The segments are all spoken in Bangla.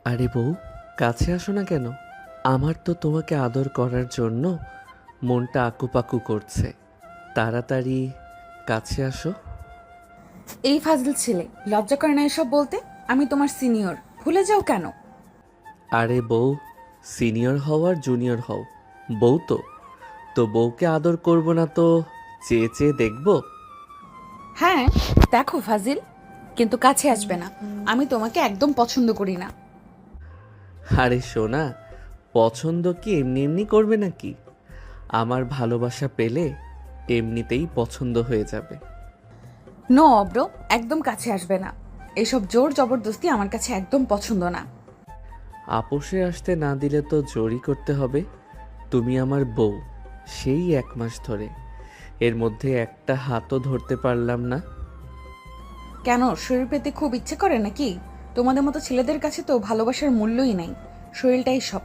আরে বউ, কাছে আসো না কেন? আমার তো তোমাকে আদর করার জন্য মনটা আকুপাকু করছে। তাড়াতাড়ি কাছে আসো। এই ফাজিল ছেলে, লজ্জা করে না এসব বলতে? আমি তোমার সিনিয়র, ভুলে যাও কেন? আরে বউ, সিনিয়র হও আর জুনিয়র হও, বউ তো। তো বউকে আদর করব না তো চেয়ে চেয়ে দেখবো? হ্যাঁ, দেখো ফাজিল, কিন্তু কাছে আসবে না। আমি তোমাকে একদম পছন্দ করি না। আরে সোনা, পছন্দ কি এমনি এমনি করবে নাকি? আমার ভালোবাসা পেলে এমনিতেই পছন্দ হয়ে যাবে। নো অব্র, একদম কাছে আসবে না। এসব জোর জবরদস্তি আমার কাছে একদম পছন্দ না। আপোষে আসতে না দিলে তো জোরই করতে হবে। তুমি আমার বউ, সেই 1 মাস ধরে। এর মধ্যে একটা হাতও ধরতে পারলাম না। কেন, শরীর পেতে খুব ইচ্ছে করে নাকি? তোমাদের মতো ছেলেদের কাছে তো ভালোবাসার মূল্যই নাই, শরীরটাই সব।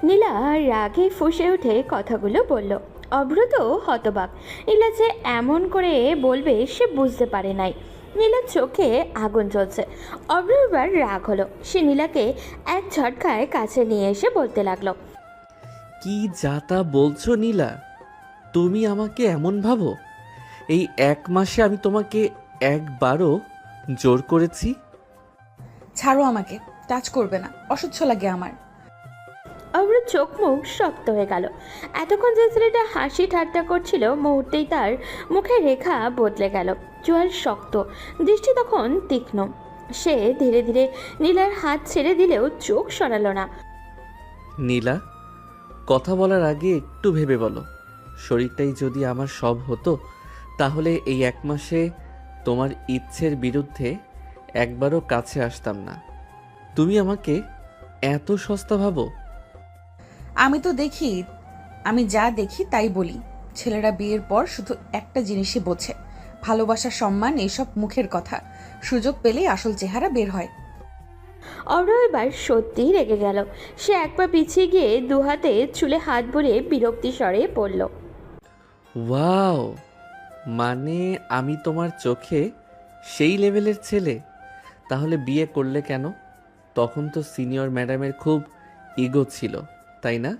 নীলা রাগে ফুঁসে উঠে কথাগুলো বলল। অভ্র তো হতবাক। নীলা যে এমন করে বলবে সে বুঝতে পারে নাই। নীলার চোখে আগুন জ্বলছে। অভ্র এবার রাগ হলো। সে নীলাকে এক ঝটকায় কাছে নিয়ে এসে বলতে লাগলো। কি যা তা বলছো নীলা? তুমি আমাকে এমন ভাবো? এই 1 মাসে আমি তোমাকে একবারও জোর করেছি? ছাড়ো আমাকে, টাচ করবে না, অসহ্য লাগে আমার। অভ্র চোখ মুখ শক্ত হয়ে গেল। এতক্ষণ যে ছেলেটা হাসি ঠাট্টা করছিল মুহূর্তেই তার মুখের রেখা বদলে গেল। চোয়াল শক্ত, দৃষ্টি তখন তীক্ষ্ণ। সে ধীরে ধীরে নীলার হাত ছেড়ে দিলেও চোখ সরালো না। নীলা, কথা বলার আগে একটু ভেবে বলো। শরীরটাই যদি আমার সব হতো, তাহলে এই 1 মাসে তোমার ইচ্ছের বিরুদ্ধে একবারও কাছে আসতাম না। তুমি আমাকে এত সস্তা ভাবো? আমি তো দেখি, আমি যা দেখি তাই বলি। ছেলেরা বিয়ের পর শুধু একটা জিনিসই বোঝে, ভালোবাসা, সম্মান, এইসব মুখের কথা। সুযোগ পেলেই আসল চেহারা বের হয়। অভ্র এবার সত্যিই রেগে গেল। সে এক পা পিছিয়ে গিয়ে দু হাতে চুলে হাত বুলিয়ে বিরক্তি স্বরে পড়ল। ওয়াও, মানে আমি তোমার চোখে সেই লেভেলের ছেলে? তাহলে বিয়ে করলে কেন? তখন তো সিনিয়র ম্যাডামের খুব ইগো ছিল, তাই না?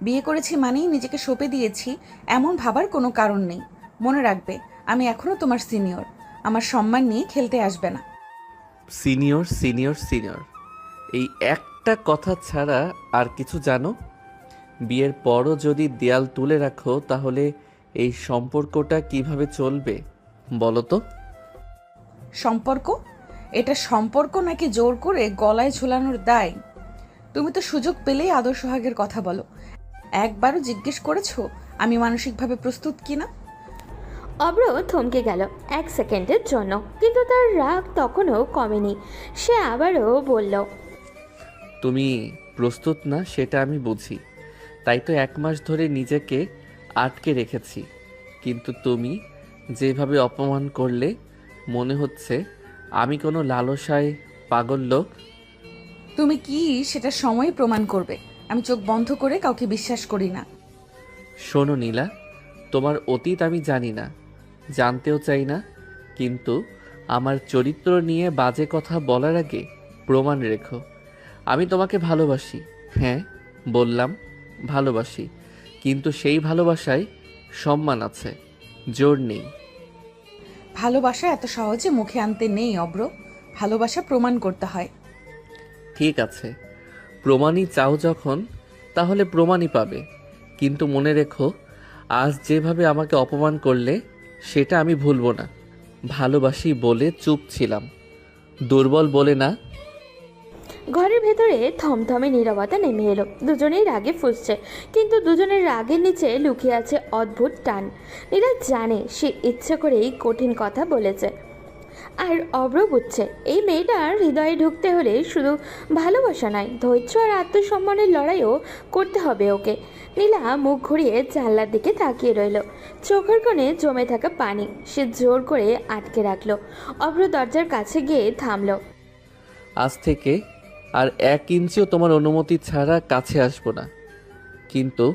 বিয়ে করেছি মানেই নিজেকে সঁপে দিয়েছি, এমন ভাবার কোনো কারণ নেই। মনে রাখবে, আমি এখনো তোমার সিনিয়র। আমার সম্মান নিয়ে খেলতে আসবে না। সিনিয়র সিনিয়র সিনিয়র, এই একটা কথা ছাড়া আর কিছু জানো? বিয়ের পরও যদি দেয়াল তুলে রাখো, তাহলে এই সম্পর্কটা কিভাবে চলবে বলো তো? সম্পর্ক? এটা সম্পর্ক নাকি জোর করে গলায় ঝুলানোর দায়? তুমি তো সুযোগ পেলেই আদর সোহাগের কথা বলো। একবারও জিজ্ঞেস করেছো আমি মানসিকভাবে প্রস্তুত কিনা? অভ্র থমকে গেল এক সেকেন্ডের জন্য, কিন্তু তার রাগ তখনও কমেনি। সে আবারও বলল। তুমি প্রস্তুত না সেটা আমি বুঝি, তাই তো 1 মাস ধরে নিজেকে আটকে রেখেছি। কিন্তু তুমি যেভাবে অপমান করলে, মনে হচ্ছে আমি কোনো লালসায় পাগল লোক। তুমি কি, সেটা সময় প্রমাণ করবে। আমি চোখ বন্ধ করে কাউকে বিশ্বাস করি না। শোনো নীলা, তোমার অতীত আমি জানি না, জানতেও চাই না। কিন্তু আমার চরিত্র নিয়ে বাজে কথা বলার আগে প্রমাণ রেখো। আমি তোমাকে ভালোবাসি, হ্যাঁ বললাম, ভালোবাসি। কিন্তু সেই ভালোবাসায় সম্মান আছে, জোর নেই। ভালোবাসা এত সহজে মুখে আনতে নেই অব্র। ভালোবাসা প্রমাণ করতে হয়। ঠিক আছে, প্রমাণই চাও যখন, তাহলে প্রমাণই পাবে। কিন্তু মনে রেখো, আজ যেভাবে আমাকে অপমান করলে, সেটা আমি ভুলবো না। ভালোবাসি বলে চুপ ছিলাম, দুর্বল বলে না। ঘরের ভেতরে থমথমে নীরবতা নেমে এলো। দুজনেই রাগে ফুঁসছে, কিন্তু দুজনের রাগের নিচে লুকিয়ে আছে অদ্ভুত টান। নীলা জানে সে ইচ্ছে করেই কঠিন কথা বলেছে। আর অভ্র বুঝছে এই মেয়েটার হৃদয়ে ঢুকতে হলে শুধু ভালোবাসা নয়, ধৈর্য আর আত্মসম্মানের লড়াইও করতে হবে ওকে। নীলা মুখ ঘুরিয়ে জানলার দিকে তাকিয়ে রইল। চোখের কোণে জমে থাকা পানি সে জোর করে আটকে রাখলো। অভ্র দরজার কাছে গিয়ে থামলো। আজ থেকে আর 1 ইঞ্চিও তোমার অনুমতি ছাড়া কাছে আসবো না। কিন্তু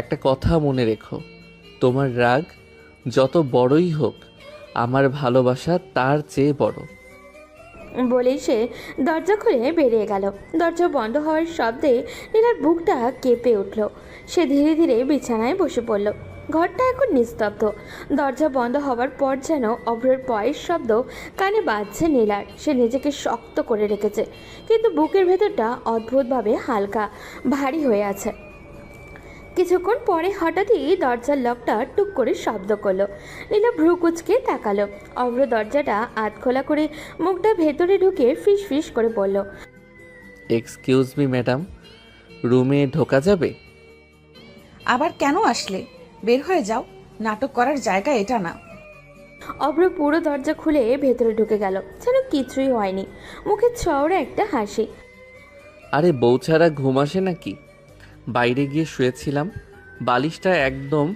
একটা কথা মনে রেখো, তোমার রাগ যত বড়ই হোক, আমার ভালোবাসা তার চেয়ে বড়। বলেই সে দরজা খুলে বেরিয়ে গেল। দরজা বন্ধ হওয়ার শব্দে নীলার বুকটা কেঁপে উঠল। সে ধীরে ধীরে বিছানায় বসে পড়ল। ঘরটা এখন নিস্তব্ধ। দরজা বন্ধ হওয়ার পর যেন অভ্রের পায়ের শব্দ কানে বাজছে নীলার। সে নিজেকে শক্ত করে রেখেছে, কিন্তু বুকের ভেতরটা অদ্ভুতভাবে হালকা ভারী হয়ে আছে। কিছুক্ষণ পরে হঠাৎই দরজার লকটা টুক করে শব্দ করলো। নীলা ভ্রু কুচকে তাকালো। অভ্র দরজাটা আধখোলা করে মুখটা ভেতরে ঢুকে ফিস ফিস করে বলল, এক্সকিউজ মি ম্যাডাম, রুমে ঢোকা যাবে? আবার কেন আসলে? বের হয়ে যাও, নাটক করার জায়গা এটা না। অভ্র পুরো দরজা খুলে ভেতরে ঢুকে গেল, যেন কিছুই হয়নি। মুখে চওড়া একটা হাসি। আরে বউ ছাড়া ঘুম আসে নাকি? বাইরে গিয়ে শুয়েছিলাম, বালিশটা একদম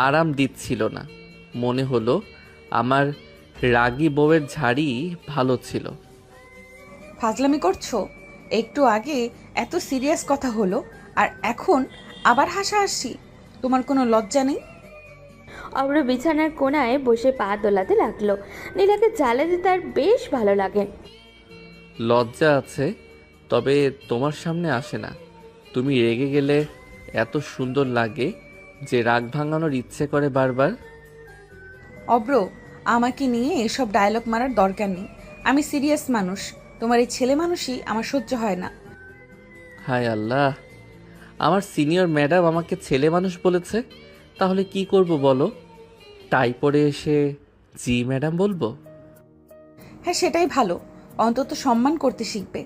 আরাম দিচ্ছিল না। মনে হলো আমার রাগী বউয়ের ঝাড়ি ভালো ছিল। ফাজলামি করছো? একটু আগে এত সিরিয়াস কথা হলো, আর এখন আবার হাসাহাসি। তোমার কোনো লজ্জা নেই? অভ্র বিছানার কোণায় বসে পা দোলাতে লাগলো। নীলাকে জ্বালাতে তার বেশ ভালো লাগে। লজ্জা আছে, তবে তোমার সামনে আসে না। তুমি রেগে গেলে এত সুন্দর লাগে যে রাগ ভাঙানোর ইচ্ছে করে বারবার। অব্র, আমাকে নিয়ে এসব ডায়লগ মারার দরকার নেই। আমি সিরিয়াস মানুষ, তোমার এই ছেলে মানুষই আমার সহ্য হয় না। হায় আল্লাহ, আমার সিনিয়র ম্যাডাম আমাকে ছেলে মানুষ বলেছে। তাহলে কি করব বলো? টাই পরে এসে জি ম্যাডাম বলবো? হ্যাঁ, সেটাই ভালো, অন্তত সম্মান করতে শিখবে।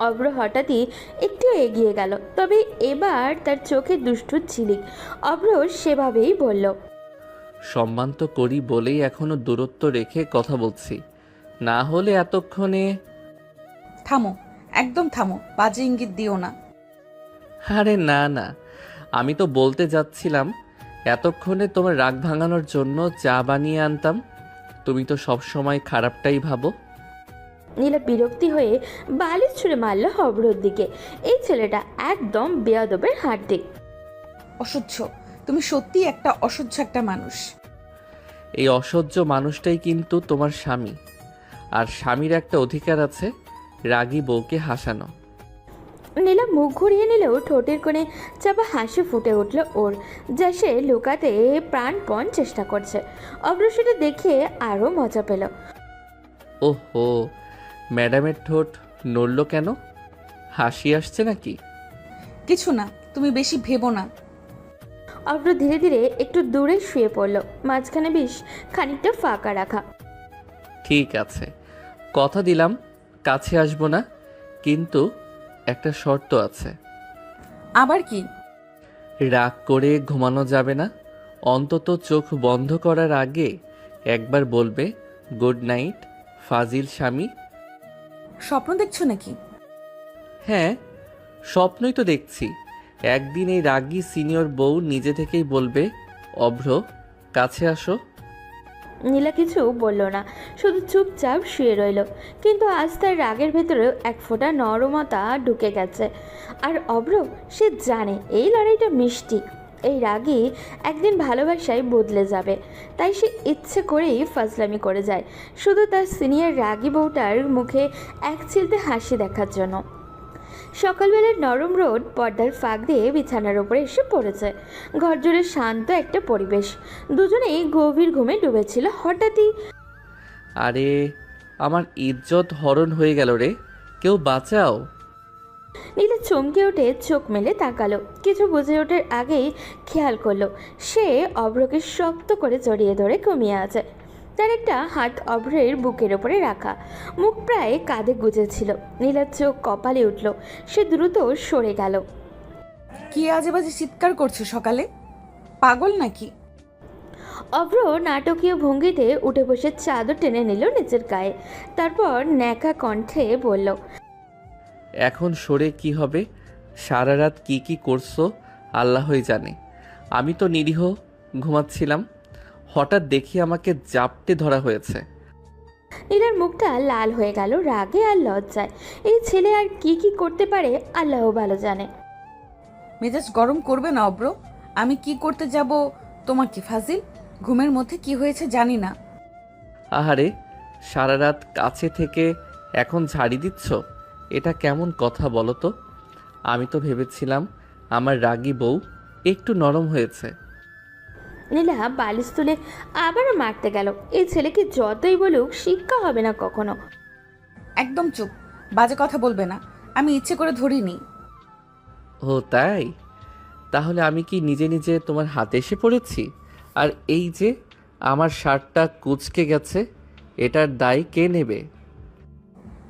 অভ্র হঠাৎই একটু এগিয়ে গেল, তবে এবার তার চোখে দুষ্টুর ঝিলিক। অভ্র সেভাবেই বলল, সম্মান তো করি বলেই এখনো দূরত্ব রেখে কথা বলছি, না হলে এতক্ষণে। থামো, একদম থামো, বাজে ইঙ্গিত দিও না। আরে না না, আমি তো বলতে যাচ্ছিলাম এতক্ষণে তোমার রাগ ভাঙানোর জন্য চা বানিয়ে আনতাম। তুমি তো সব সময় খারাপটাই ভাবো। নীলা বিরক্তি হয়ে বালিশ ছুঁড়ে মারল অভ্রর দিকে। এই ছেলেটা একদম বেয়াদবের হাড্ডি। অসহ্য, তুমি সত্যি একটা অসহ্য একটা মানুষ। এই অসহ্য মানুষটাই কিন্তু তোমার স্বামী, আর স্বামীর একটা অধিকার আছে রাগী বউকে হাসানো। নীলা মুখ ঘুরিয়ে নিলেও ঠোঁটের কোণে চাপা হাসি ফুটে উঠল ওর, যা সে লুকাতে প্রাণপণ চেষ্টা করছে। অভ্র সেটা দেখে আরও মজা পেল। ওহো, ম্যাডামের ঠোঁট নড়ল কেন? হাসি আসছে নাকি? কিছু না, তুমি বেশি ভেবো না। অভ্র ধীরে ধীরে একটু দূরে শুয়ে পড়ল, মাঝখানে বেশ খানিকটা ফাঁকা রাখা। ঠিক আছে, কথা দিলাম কাছে আসবো না, কিন্তু একটা শর্ত আছে। আবার কি? রাগ করে ঘুমানো যাবে না। অন্তত চোখ বন্ধ করার আগে একবার বলবে গুড নাইট ফাজিল স্বামী। স্বপ্ন দেখছো নাকি? হ্যাঁ, স্বপ্নই তো দেখছি। একদিন এই রাগী সিনিয়র বউ নিজে থেকেই বলবে অভ্র কাছে আসো। নীলা কিছু বলল না, শুধু চুপচাপ শুয়ে রইল। কিন্তু আজ তার রাগের ভেতরেও এক ফোঁটা নরমতা ঢুকে গেছে। আর অভ্র সে জানে এই লড়াইটা মিষ্টি, এই রাগই একদিন ভালোবাসায় বদলে যাবে। তাই সে ইচ্ছে করেই ফাজলামি করে যায়, শুধু তার সিনিয়র রাগী বউটার মুখে এক চিলতে হাসি দেখার জন্য। সকালবেলার নরম রোদ পর্দার ফাঁক দিয়ে বিছানার উপরে এসে পড়েছে। ঘর জুড়ে শান্ত একটা পরিবেশ, দুজনেই গভীর ঘুমে ডুবেছিল। হঠাৎই আরে আমার ইজ্জত হরণ হয়ে গেল রে, কেউ বাঁচাও। নীলা চমকে উঠে চোখ মেলে তাকালো। কিছু বুঝে ওঠার আগেই খেয়াল করলো সে অভ্রকে শক্ত করে জড়িয়ে ধরে ঘুমিয়ে আছে। তার একটা হাত অভ্রের বুকের ওপরে রাখা, মুখ প্রায় কাঁধে গুজেছিল। নীলার চোখ কপালে উঠল, সে দ্রুত সরে গেল। কি আজে বাজে চিৎকার করছো সকালে? পাগল নাকি? অভ্র নাটকীয় ভঙ্গিতে উঠে বসে চাদর টেনে নিল নিচের গায়ে, তারপর ন্যাকা কণ্ঠে বলল, এখন সরে কি হবে? সারা রাত কি কি করছো আল্লাহই জানে। আমি তো নিরীহ ঘুমাচ্ছিলাম, হঠাৎ দেখি আমাকে জাপটে ধরা হয়েছে। নীলার মুখটা লাল হয়ে গেল রাগে আর লজ্জায়। এই ছেলে আর কি কি করতে পারে আল্লাহ ভালো জানে। মেজাজ গরম করবে না অব্র। আমি কি করতে যাব তোমাকে ফাজিল? ঘুমের মধ্যে কি হয়েছে জানি না। আহারে, সারা রাত কাছে থেকে এখন ঝাড়ি দিচ্ছ? এটা কেমন কথা বলো তো? আমি তো ভেবেছিলাম আমার রাগী বউ একটু নরম হয়েছে। নীলা বালিশ তুলে আবারও মারতে গেল। এই ছেলেকে যতই বলুক শিক্ষা হবে না কখনো। একদম চুপ, বাজে কথা বলবে না। আমি ইচ্ছে করে ধরিনি। ও তাই? তাহলে আমি কি নিজে নিজে তোমার হাতে এসে পড়েছি? আর এই যে আমার শার্টটা কুঁচকে গেছে, এটার দায় কে নেবে?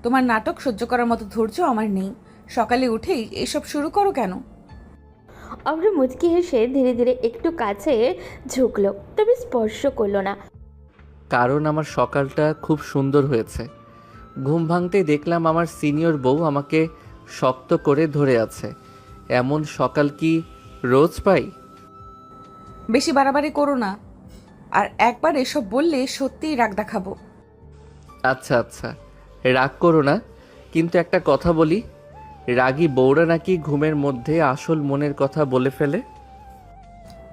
তোমার নাটক সহ্য করার মতো ধৈর্য আমার নেই। সকালে উঠেই এসব শুরু করো কেন? অভ্র মুচকি হেসে ধীরে ধীরে একটু কাছে ঝুঁকলো, তবে স্পর্শ করলো না। কারণ আমার সকালটা খুব সুন্দর হয়েছে। ঘুম ভাঙতেই দেখলাম আমার সিনিয়র বউ আমাকে শক্ত করে ধরে আছে। এমন সকাল কি রোজ পাই? বেশি বাড়াবাড়ি করো না। আর একবার এসব বললে সত্যিই রাগ দেখাবো। আচ্ছা আচ্ছা, রাগ করো না, কিন্তু একটা কথা বলি, রাগী বউরা নাকি ঘুমের মধ্যে আসল মনের কথা বলে ফেলে।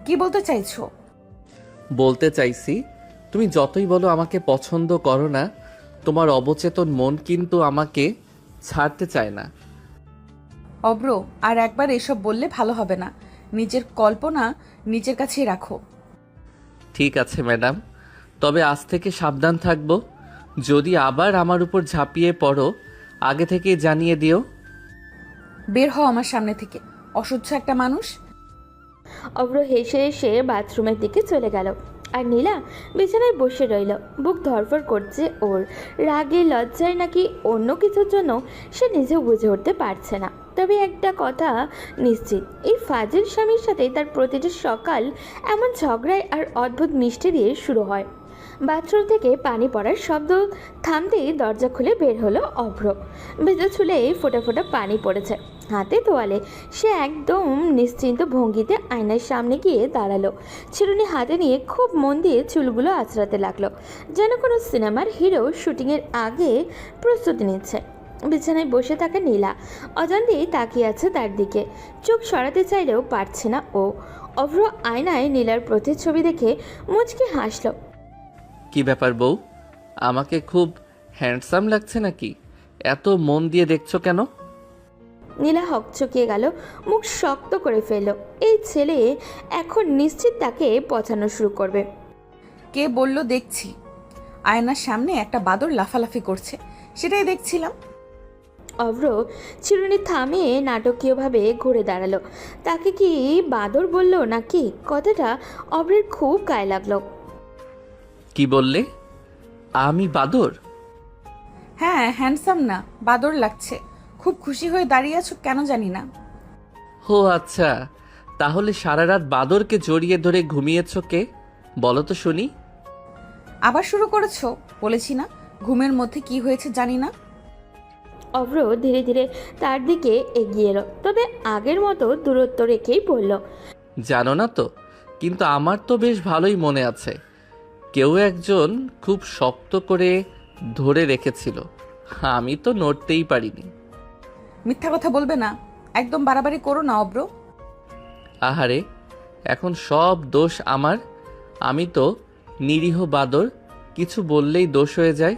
কি বলতে চাইছো? বলতে চাইছি, তুমি যতই বলো আমাকে পছন্দ করো না, তোমার অবচেতন মন কিন্তু আমাকে ছাড়তে চায় না। অব্র, আর একবার এসব বললে ভালো হবে না। নিজের কল্পনা নিজের কাছেই রাখো। ঠিক আছে ম্যাডাম, তবে আজ থেকে সাবধান থাকবো। যদি আবার আমার উপর ঝাঁপিয়ে পড়ো, আগে থেকেই জানিয়ে দিও। বের হও আমার সামনে থেকে, অসহ্য একটা মানুষ। অভ্র হেসে হেসে বাথরুমের দিকে চলে গেল। আর নীলা বিছানায় বসে রইল। বুক ধরফর করছে ওর। রাগে লজ্জায় নাকি অন্য কিছুর জন্য সে নিজেও বুঝে উঠতে পারছে না। তবে একটা কথা নিশ্চিত, এই ফাজিল স্বামীর সাথে তার প্রতিটা সকাল এমন ঝগড়ায় আর অদ্ভুত মিষ্টি দিয়ে শুরু হয়। বাথরুম থেকে পানি পড়ার শব্দ থামতেই দরজা খুলে বের হলো অভ্র। ভেজা চুলে ফোঁটা ফোঁটা পানি পড়েছে, হাতে তোয়ালে। সে একদম নিশ্চিন্ত ভঙ্গিতে আয়নার সামনে গিয়ে দাঁড়ালো। চিরুনি হাতে নিয়ে খুব মন দিয়ে চুলগুলো আঁচড়াতে লাগলো, যেন কোনো সিনেমার হিরো শুটিংয়ের আগে প্রস্তুতি নিচ্ছে। বিছানায় বসে থাকা নীলা অজান্তেই তাকিয়ে আছে তার দিকে। চোখ সরাতে চাইলেও পারছে না ও। অভ্র আয়নায় নীলার প্রতিচ্ছবি দেখে মুচকি হাসল। কি ব্যাপার বউ, আমাকে খুব হ্যান্ডসাম লাগছে নাকি? এত মন দিয়ে দেখছো কেন? নীলা হকচকিয়ে গেল, মুখ শক্ত করে ফেলল। এই ছেলে এখন নিশ্চিত তাকে পচানো শুরু করবে। কে বলল দেখছি? আয়নার সামনে একটা বাদর লাফালাফি করছে, সেটাই দেখছিলাম। অভ্র চিরুনি থামিয়ে নাটকীয়ভাবে ঘুরে দাঁড়ালো। তাকে কি বাদর বলল নাকি? কথাটা অভ্রের খুব গায়ে লাগলো। কি বললে? আমি বাদর? হ্যাঁ, হ্যান্ডসাম না, বাদর লাগছে। খুব খুশি হয়ে দাঁড়িয়ে আছো কেন জানি না। ও আচ্ছা, তাহলে সারা রাত বাদরকে জড়িয়ে ধরে ঘুমিয়েছ কে? বলো তো শুনি। আবার শুরু করেছো? বলেছি না ঘুমের মধ্যে কি হয়েছে জানি না। অভ্র ধীরে ধীরে তার দিকে এগিয়ে এলো, তবে আগের মতো দূরত্ব রেখেই বলল, জানো না তো, কিন্তু আমার তো বেশ ভালোই মনে আছে। কেউ একজন খুব শক্ত করে ধরে রেখেছিল, আমি তো নড়তেই পারিনি। মিথ্যা কথা বলবে না, একদম বাড়াবাড়ি করো না অব্র। আহারে, এখন সব দোষ আমার। আমি তো নিরীহ বাদর, কিছু বললেই দোষ হয়ে যায়।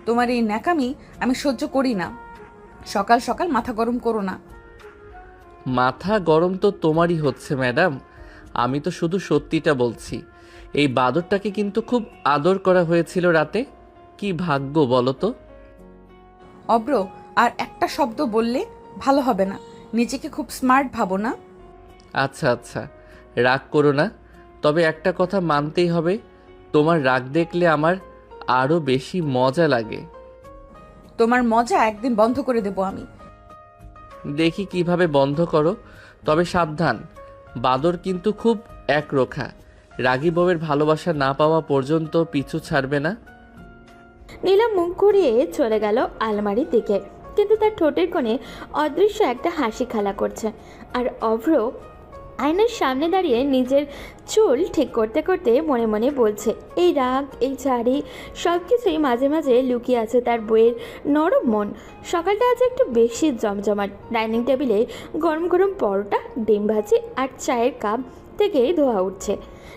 তোমার এই ন্যাকামি আমি সহ্য করি না। সকাল সকাল মাথা গরম করো না। মাথা গরম তো তোমারই হচ্ছে ম্যাডাম, আমি তো শুধু সত্যিটা বলছি। এই বাদরটাকে কিন্তু খুব আদর করা হয়েছিল রাতে। কি ভাগ্য বলো তো। অব্র, আর একটা শব্দ বললে ভালো হবে না। নিজেকে খুব স্মার্ট ভাবো না। আচ্ছা আচ্ছা, রাগ করো না, তবে একটা কথা মানতেই হবে, তোমার রাগ দেখলে আমার আরও বেশি মজা লাগে। তোমার মজা একদিন বন্ধ করে দেব আমি। দেখি কিভাবে বন্ধ করো, তবে সাবধান, বাদর কিন্তু খুব একরোখা। রাগী বউয়ের ভালোবাসা না পাওয়া পর্যন্ত পিছু ছাড়বে না। নীলা মুখ ঘুরিয়ে চলে গেল আলমারির দিকে, কিন্তু তার ঠোঁটের কোণে অদৃশ্য একটা হাসি খেলা করছে। আর অভ্র আয়নার সামনে দাঁড়িয়ে নিজের চুল ঠিক করতে করতে মনে মনে বলছে, এই রাগ, এই ছাড়ি, সব কিছুই মাঝে মাঝে লুকিয়ে আছে তার বইয়ের নরম মন। সকালটা আজ একটু বেশি জমজমাট। ডাইনিং টেবিলে গরম গরম পরোটা, ডিম ভাজি আর চায়ের কাপ থেকেই ধোয়া উঠছে।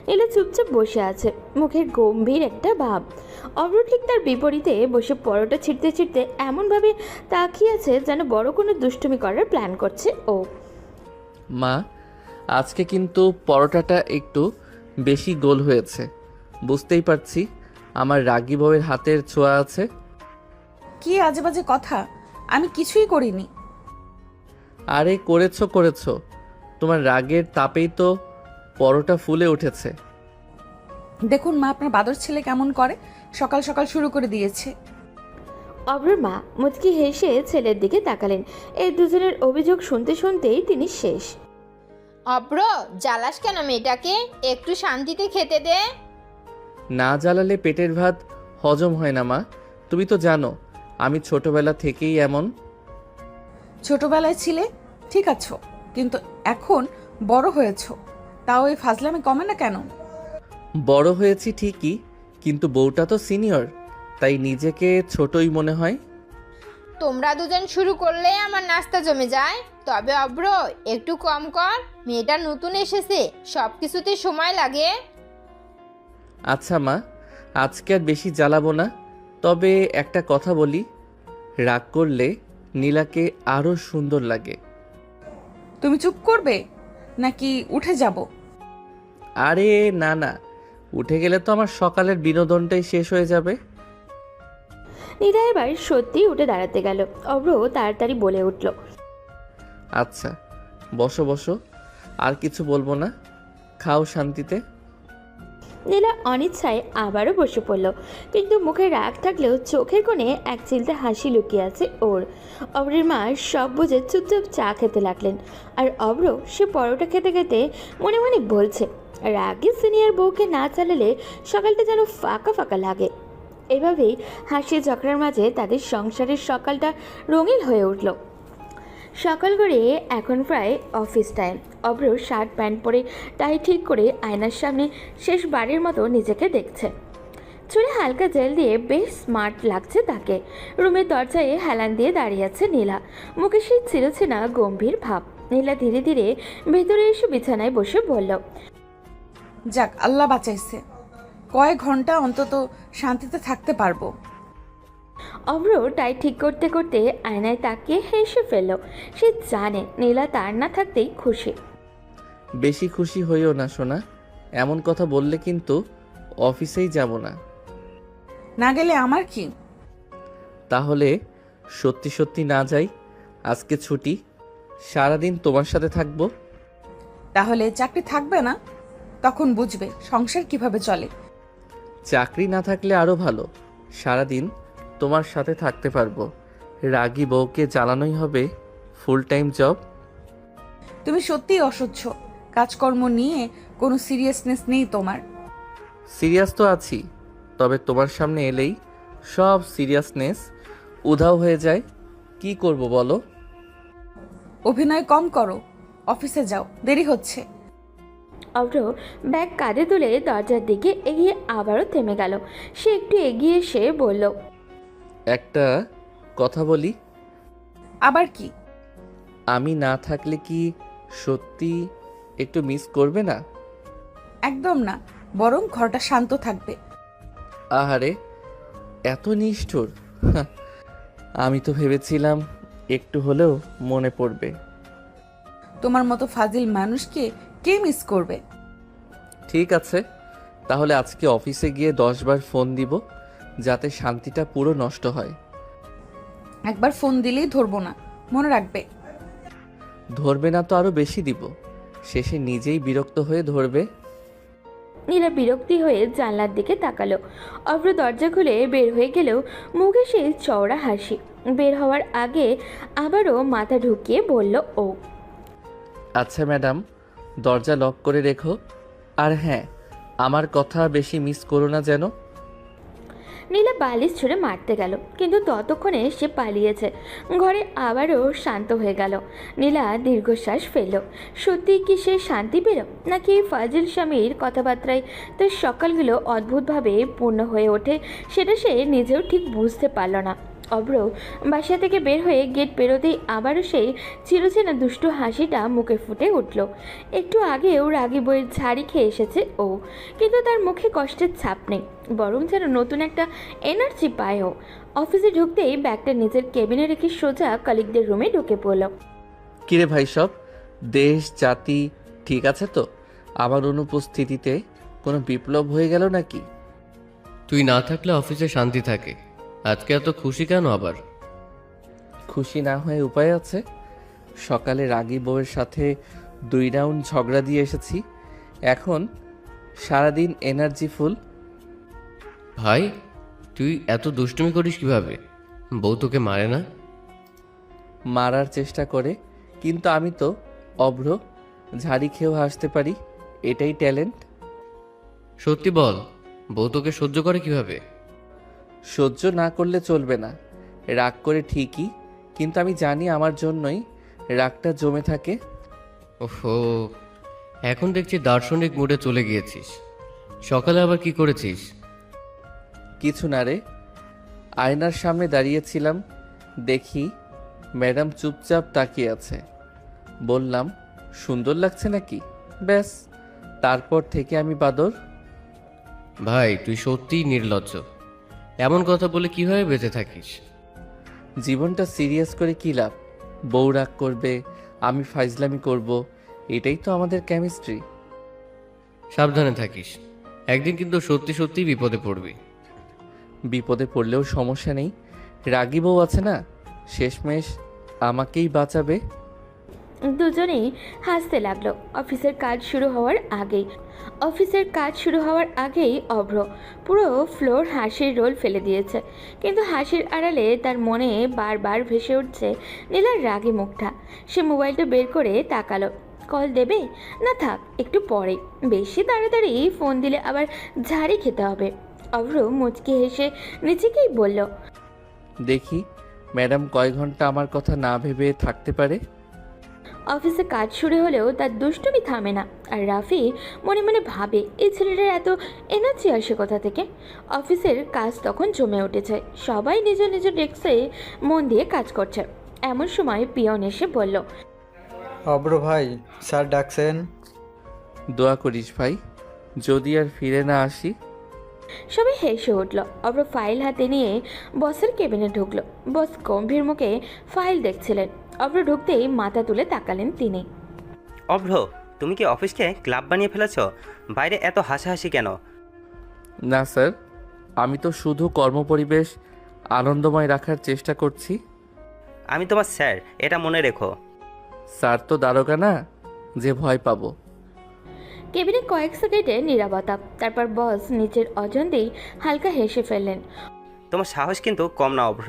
নীলা চুপচাপ বসে আছে, মুখের গম্ভীর একটা ভাব। অব্র ঠিক তার বিপরীতে বসে পরোটা ছিঁড়তে ছিঁড়তে এমনভাবে তাকিয়ে আছে যেন বড় কোনো দুষ্টুমি করার প্ল্যান করছে ও। মা, আজকে কিন্তু পরোটাটা একটু বেশি গোল হয়েছে। বুঝতেই পারছি আমার রাগী বউয়ের হাতের ছোঁয়া আছে। কি আজে বাজে কথা, আমি কিছুই করিনি। আরে করেছো, তোমার রাগের তাপেই তো পরোটা ফুলে উঠেছে। দেখুন মা, আপনার বাদর ছেলে কেমন করে, সকাল সকাল শুরু করে দিয়েছে। অব্রর মা মুচকি হেসে ছেলের দিকে তাকালেন। এই দুজনের অভিযোগ শুনতে শুনতেই তিনি শেষ। অব্র, জ্বালাস কেন মেয়েটাকে? একটু শান্তিতে খেতে দে। না জ্বালালে পেটের ভাত হজম হয় না মা। তুমি তো জানো আমি ছোটবেলা থেকেই এমন। ছোটবেলায় ছিলে ঠিক আছো, কিন্তু এখন বড় হয়েছো, তাও এই ফাজলামে কমে না কেন? বড় হয়েছি ঠিকই, কিন্তু বউটা তো সিনিয়র, তাই নিজেকে ছোটই মনে হয়। তোমরা দুজন শুরু করলে আমার নাস্তা জমে যায়। তবে অব্র, একটু কম কর, মেয়েটা নতুন এসেছে, সব কিছুতে সময় লাগে। আচ্ছা মা, আজকে আর বেশি জ্বালাবো না। তবে একটা কথা বলি, রাগ করলে নীলাকে আরও সুন্দর লাগে। তুমি চুপ করবে নাকি উঠে যাব? আরে না, উঠে গেলে তো আমার সকালের বিনোদনটাই শেষ হয়ে যাবে। নীলা এবার সত্যিই উঠে দাঁড়াতে গেল। অব্র তাড়াতাড়ি বলে উঠল, আচ্ছা বসো, আর কিছু বলবো না, খাও শান্তিতে। নীলা অনিচ্ছায় আবারও বসে পড়ল, কিন্তু মুখে রাগ থাকলেও চোখের কোণে এক চিলতে হাসি লুকিয়ে আছে ওর। অব্রের মা সব বুঝে চুপচাপ চা খেতে লাগলেন, আর অব্র সে পরোটা খেতে খেতে মনে মনে বলছে, রাগে সিনিয়র বউকে না চালালে সকালটা যেন ফাঁকা ফাঁকা লাগে। এভাবেই হাসি ঝগড়ার মাঝে তাদের সংসারের সকালটা রঙিন হয়ে উঠল। সকাল করে এখন প্রায় অফিস টাইম। অব্র শার্ট প্যান্ট পরে টাই ঠিক করে আয়নার সামনে শেষবারের মতো নিজেকে দেখছে। চুলে হালকা জেল দিয়ে বেশ স্মার্ট লাগছে তাকে। রুমের দরজায় হেলান দিয়ে দাঁড়িয়ে আছে নীলা, মুখে সেই ছিলছেনা গম্ভীর ভাব। নীলা ধীরে ধীরে ভেতরে এসে বিছানায় বসে বলল, যাক, আল্লাহ বাঁচাইছে, কয়েক ঘন্টা অন্তত শান্তিতে থাকতে পারবো। অব্র টাই ঠিক করতে করতে আয়নায় তাকিয়ে হেসে ফেলল। সে জানে নীলা তার না থাকতেই খুশি। বেশি খুশি হইও না সোনা, এমন কথা বললে কিন্তু অফিসেই যাব না। না গেলে আমার কি? তাহলে সত্যি সত্যি না যাই? আজকে ছুটি, সারাদিন তোমার সাথে থাকবো। তাহলে চাকরি থাকবে না, তখন বুঝবে সংসার কিভাবে চলে। চাকরি না থাকলে আরও ভালো, সারাদিন তোমার সাথে থাকতে পারবো। রাগী বউকে জ্বালানোই হবে ফুল টাইম জব। তুমি সত্যিই অসহ্য, কাজকর্ম নিয়ে কোনো সিরিয়াসনেস নেই তোমার। সিরিয়াস তো আছি, তবে তোমার সামনে এলেই সব সিরিয়াসনেস উধাও হয়ে যায়। কি করব বলো? অভিনয় কম করো, অফিসে যাও, দেরি হচ্ছে। অব্র ব্যাগ কাঁধে তুলে দরজার দিকে এগিয়ে আবারও থেমে গেল। সে একটু এগিয়ে এসে বলল, একটা কথা বলি। আবার কি? আমি না থাকলে কি সত্যি একটু মিস করবে না? একদম না, বরং ঘরটা শান্ত থাকবে। আহারে, এত নিষ্ঠুর! হাহ, আমি তো ভেবেছিলাম একটু হলেও মনে পড়বে। তোমার মতো ফাজিল মানুষকে কে মিস করবে? ঠিক আছে, তাহলে আজকে অফিসে গিয়ে 10 বার ফোন দিব, যাতে শান্তিটা পুরো নষ্ট হয়। একবার ফোন দিলেই ধরবো না, মনে রাখবে। ধরবে না তো আরো বেশি দিব, শেষে নিজেই বিরক্ত হয়ে ধরবে। নীলা বিরক্তি হয়ে জানলার দিকে তাকালো। অব্র দরজা খুলে বের হয়ে গেলেও মুখে সেই চওড়া হাসি। বের হওয়ার আগে আবারও মাথা ঢুকিয়ে বলল ও, আচ্ছা ম্যাডাম, দরজা লক করে রেখো। আর হ্যাঁ, আমার কথা বেশি মিস করো না যেন। নীলা বালিশ ছুঁড়ে মারতে গেল, কিন্তু ততক্ষণে সে পালিয়েছে। ঘরে আবারও শান্ত হয়ে গেল। নীলা দীর্ঘশ্বাস ফেলল। সত্যিই কি সে শান্তি পেল, নাকি এই ফাজিল স্বামীর কথাবার্তায় তার সকালগুলো অদ্ভুতভাবে পূর্ণ হয়ে ওঠে, সেটা সে নিজেও ঠিক বুঝতে পারল না। অভ্র বাসা থেকে বের হয়ে গেট পেরোতেই আবারও সেই চিরচেনা দুষ্টু হাসিটা মুখে ফুটে উঠল। একটু আগেও রাগী বইয়ের ঝাড়ি খেয়ে এসেছে ও, কিন্তু তার মুখে কষ্টের ছাপ নেই, বরং যেন নতুন একটা এনার্জি পায় ও। অফিসে ঢুকতেই ব্যাগটা নিজের কেবিনে রেখে সোজা কলিগদের রুমে ঢুকে পড়ল। কিরে ভাই সব, দেশ জাতি ঠিক আছে তো? আমার অনুপস্থিতিতে কোনো বিপ্লব হয়ে গেল নাকি? তুই না থাকলে অফিসে শান্তি থাকে। আজকে এত খুশি কেন আবার? খুশি না হয়ে উপায় আছে? সকালে রাগী বউয়ের সাথে 2 রাউন্ড ঝগড়া দিয়ে এসেছি, এখন সারাদিন এনার্জি ফুল। ভাই, তুই এত দুষ্টুমি করিস কিভাবে? বউ তোকে মারে না? মারার চেষ্টা করে, কিন্তু আমি তো অভ্র, ঝাড়ি খেয়েও হাসতে পারি, এটাই ট্যালেন্ট। সত্যি বল, বউ তোকে সহ্য করে কিভাবে? সহ্য না করলে চলবে না, রাগ করে ঠিকই, কিন্তু আমি জানি আমার জন্যই রাগটা জমে থাকে। ওহো, এখন দেখছি দার্শনিক মুডে চলে গিয়েছিস। সকালে আবার কি করেছিস? কিছু না রে, আয়নার সামনে দাঁড়িয়েছিলাম, দেখি ম্যাডাম চুপচাপ তাকিয়ে আছে, বললাম সুন্দর লাগছে নাকি, ব্যাস তারপর থেকে আমি বাদর। ভাই, তুই সত্যিই নির্লজ্জ। এমন কথা বলে কিভাবে বেঁচে থাকিস? জীবনটা সিরিয়াস করে কী লাভ? বউ রাগ করবে, আমি ফাইজলামি করব, এটাই তো আমাদের কেমিস্ট্রি। সাবধানে থাকিস, একদিন কিন্তু সত্যি সত্যি বিপদে পড়বি। বিপদে পড়লেও সমস্যা নেই, রাগী বউ আছে না, শেষমেশ আমাকেই বাঁচাবে। দুজনেই হাসতে লাগলো। অফিসের কাজ শুরু হওয়ার আগেই অভ্র পুরো ফ্লোর হাসির রোল ফেলে দিয়েছে, কিন্তু হাসির আড়ালে তার মনে বারবার ভেসে উঠছে নীলার রাগী মুখটা। সে মোবাইলটা বের করে তাকালো, কল দেবে না থাক একটু পরে, বেশি তাড়াতাড়ি ফোন দিলে আবার ঝাড়ি খেতে হবে। অভ্র মুচকি হেসে নিজেকেই বলল, দেখি ম্যাডাম কয় ঘন্টা আমার কথা না ভেবে থাকতে পারে। অফিসে কাজ শুরু হলেও তার দুষ্টুমি থামে না। আর রাফি মনে মনে ভাবে, এই ছেলেটার এত এনার্জি আসে কোথা থেকে। অফিসের কাজ তখন জমে উঠেছে, সবাই নিজ নিজ ডেস্কে মন দিয়ে কাজ করছে। এমন সময় পিয়ন এসে বলল, অব্র ভাই, স্যার ডাকছেন। দোয়া করিস ভাই, যদি আর ফিরে না আসি। সবাই হেসে উঠল। অব্র ফাইল হাতে নিয়ে বসের কেবিনে ঢুকলো। বস গম্ভীর মুখে ফাইল দেখছিলেন। অব্র ঢুকতেই মাথা তুলে তাকালেন তিনি। অভ্র, তুমি কি অফিসকে ক্লাব বানিয়ে ফেলেছ? বাইরে এত হাসাহাসি কেন? না স্যার, আমি তো শুধু কর্মপরিবেশ আনন্দময় রাখার চেষ্টা করছি। আমি তোমার স্যার, এটা মনে রেখো। স্যার তো দারোগা না যে ভয় পাবো। কেবিনে কয়েক সেকেন্ডে নীরবতা, তারপর বস নিচের অজান্তেই হালকা হেসে ফেললেন। তোমার সাহস কিন্তু কম না অভ্র।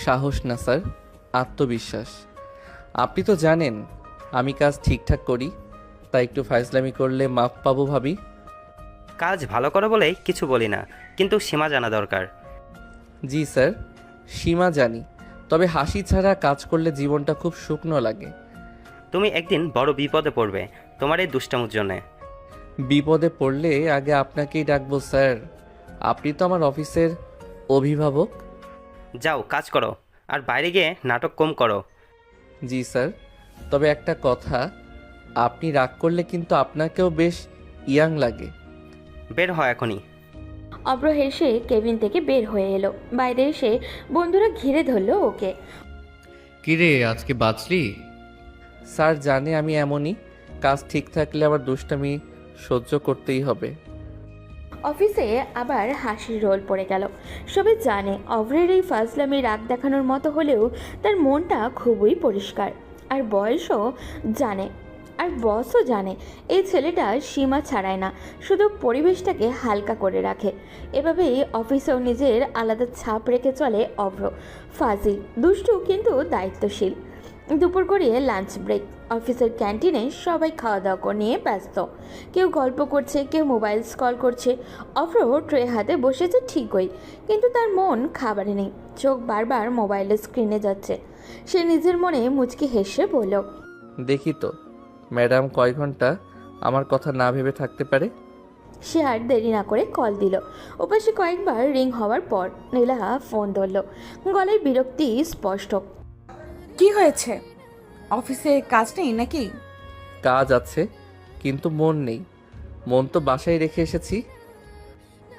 সাহস না স্যার, আত্মবিশ্বাস। আপনি তো জানেন আমি কাজ ঠিকঠাক করি, তাই একটু ফাইজলামি করলে মাফ পাবো ভাবি। কাজ ভালো করো বলেই কিছু বলি না, কিন্তু সীমা জানা দরকার। জি স্যার, সীমা জানি, তবে হাসি ছাড়া কাজ করলে জীবনটা খুব শুকনো লাগে। তুমি একদিন বড় বিপদে পড়বে তোমার এই দুষ্টামুর জন্যে। বিপদে পড়লে আগে আপনাকেই ডাকবো স্যার, আপনি তো আমার অফিসের অভিভাবক। যাও কাজ করো, আর বাইরে গিয়ে নাটক কম করো। জি স্যার, তবে একটা কথা, আপনি রাগ করলে কিন্তু আপনাকেও বেশ ইয়াং লাগে। বের হয় এখনই। অব্র হেসে কেবিন থেকে বের হয়ে এলো। বাইরে এসে বন্ধুরা ঘিরে ধরলো ওকে। কিরে, আজকে বাঁচলি? স্যার জানে আমি এমনই, কাজ ঠিক থাকলে আবার দুষ্টামি সহ্য করতেই হবে। অফিসে আবার হাসির রোল পড়ে গেল। সবাই জানে অভ্রের এই ফাজলামি রাগ দেখানোর মতো হলেও তার মনটা খুবই পরিষ্কার। আর বসও জানে এই ছেলেটা সীমা ছাড়ায় না, শুধু পরিবেশটাকে হালকা করে রাখে। এভাবেই অফিসেও নিজের আলাদা ছাপ রেখে চলে অভ্র। ফাজিল, দুষ্টু, কিন্তু দায়িত্বশীল। দুপুর গড়িয়ে লাঞ্চ ব্রেক। অফিসের ক্যান্টিনে সবাই খাওয়া দাওয়া নিয়ে ব্যস্ত। কেউ গল্প করছে, কেউ মোবাইল স্ক্রল করছে। অভ্র ট্রে হাতে বসেছে ঠিকই, কিন্তু তার মন খাবারে নেই। চোখ বারবার মোবাইলের স্ক্রিনে যাচ্ছে। সে নিজের মনে মুচকি হেসে বলল, দেখি তো ম্যাডাম কয় ঘন্টা আমার কথা না ভেবে থাকতে পারে। সে আর দেরি না করে কল দিল। ওপাশে কয়েকবার রিং হওয়ার পর নীলা ফোন ধরল। গলায় বিরক্তি স্পষ্ট। কি হয়েছে? অফিসে কাজ নেই নাকি? কাজ আছে, কিন্তু মন নেই। মন তো বাসায় রেখে এসেছি।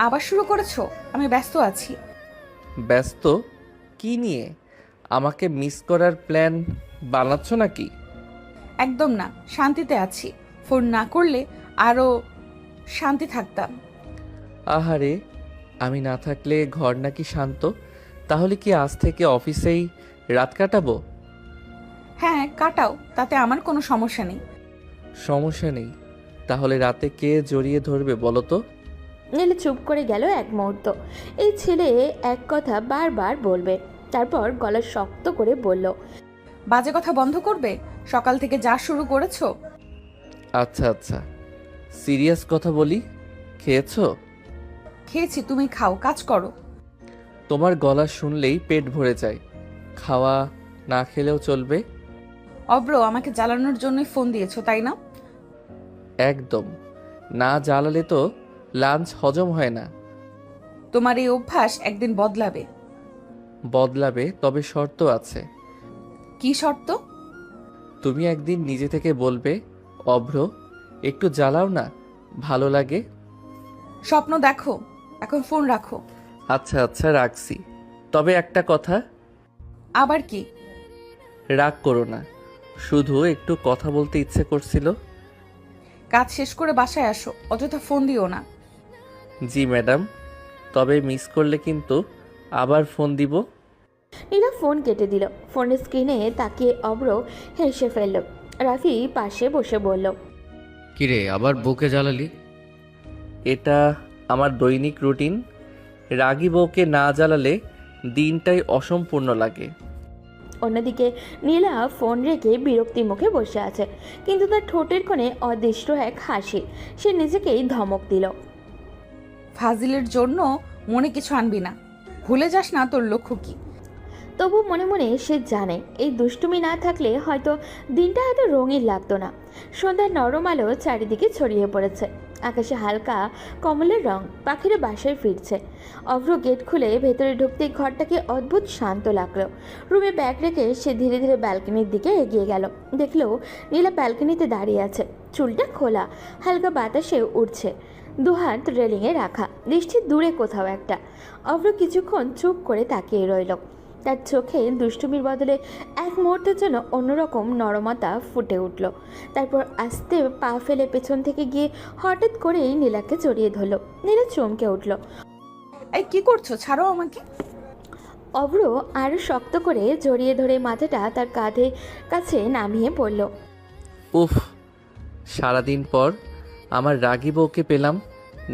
আবার শুরু করেছো? আমি ব্যস্ত আছি। ব্যস্ত? কি নিয়ে? আমাকে মিস করার প্ল্যান বানাচ্ছ নাকি? একদম না, শান্তিতে আছি। ফোন না করলে আরও শান্তি থাকতাম। আহারে, আমি না থাকলে ঘর নাকি শান্ত? তাহলে কি আজ থেকে অফিসেই রাত কাটাবো? হ্যাঁ কাটাও, তাতে আমার কোনো সমস্যা নেই। সমস্যা নেই। তাহলে রাতে কে জড়িয়ে ধরবে বলো তো? নীলা চুপ করে গেল এক মুহূর্ত। এই ছেলে এক কথা বারবার বলবে। তারপর গলা শক্ত করে বলল, বাজে কথা বন্ধ করবে? সকাল থেকে যা শুরু করেছো। আচ্ছা আচ্ছা, সিরিয়াস কথা বলি। খেয়েছো? খেয়েছি, তুমি খাও, কাজ করো। তোমার গলা শুনলেই পেট ভরে যায়। খাওয়া না খেলেও চলবে। অব্র, আমাকে জ্বালানোর জন্যই ফোন দিয়েছো তাই না? একদম। না জ্বালালে তো লাঞ্চ হজম হয় না। তোমার এই অভ্যাস একদিন বদলাবে। বদলাবে, তবে শর্ত আছে। কি শর্ত? তুমি একদিন নিজে থেকে বলবে, অভ্র একটু জ্বালাও না, ভালো লাগে। স্বপ্ন দেখো, এখন ফোন রাখো। আচ্ছা আচ্ছা, রাখছি। তবে একটা কথা। আবার কি? রাগ করো না, শুধু একটু কথা বলতে ইচ্ছে করছিল। কাজ শেষ করে বাসায় আসো, অযথা ফোন দিও না। জি ম্যাডাম, তবে মিস করলে কিন্তু আবার ফোন দিব। নীলা ফোন কেটে দিল। ফোনের স্ক্রিনে তাকিয়ে অব্র হেসে ফেলল। রাফি পাশে বসে বলল, কিরে আবার বউকে জ্বালালি? এটা আমার দৈনিক রুটিন। রাগী বউকে না জ্বালালে দিনটাই অসম্পূর্ণ লাগে। অন্যদিকে নীলা ফোন রেখে বিরক্তি মুখে বসে আছে, কিন্তু তার ঠোঁটের কোণে অদৃষ্ট এক হাসি। সে নিজেকেই ধমক দিল। ফাজিলের জন্য মনে কিছু আনবি না, ভুলে যাস না তোর লক্ষ্য কি। তবু মনে মনে সে জানে এই দুষ্টুমি না থাকলে হয়তো দিনটা এত রঙিন লাগতো না। সন্ধ্যার নরম আলো চারিদিকে ছড়িয়ে পড়েছে। আকাশে হালকা কমলের রং, পাখিরা বাসায় ফিরছে। অভ্র গেট খুলে ভেতরে ঢুকতেই ঘরটাকে অদ্ভুত শান্ত লাগলো। রুমে ব্যাগ রেখে সে ধীরে ধীরে ব্যালকনির দিকে এগিয়ে গেল। দেখলো নীলা ব্যালকনিতে দাঁড়িয়ে আছে, চুলটা খোলা, হালকা বাতাসে উঠছে, দুহাত রেলিংয়ে রাখা, দৃষ্টি দূরে কোথাও একটা। অভ্র কিছুক্ষণ চুপ করে তাকিয়ে রইল। তার চোখে দুষ্টুমির বদলে এক মুহূর্তের জন্য অন্যরকম নরমতা ফুটে উঠল। তারপর আস্তে পা ফেলে পেছন থেকে গিয়ে হঠাৎ করেই নীলাকে জড়িয়ে ধরল। নীলা চমকে উঠল। এই কি করছো? ছাড়ো আমাকে। অভ্র আরও শক্ত করে জড়িয়ে ধরে মাথাটা তার কাঁধে কাছে নামিয়ে পড়ল। উফ, সারাদিন পর আমার রাগী বউকে পেলাম।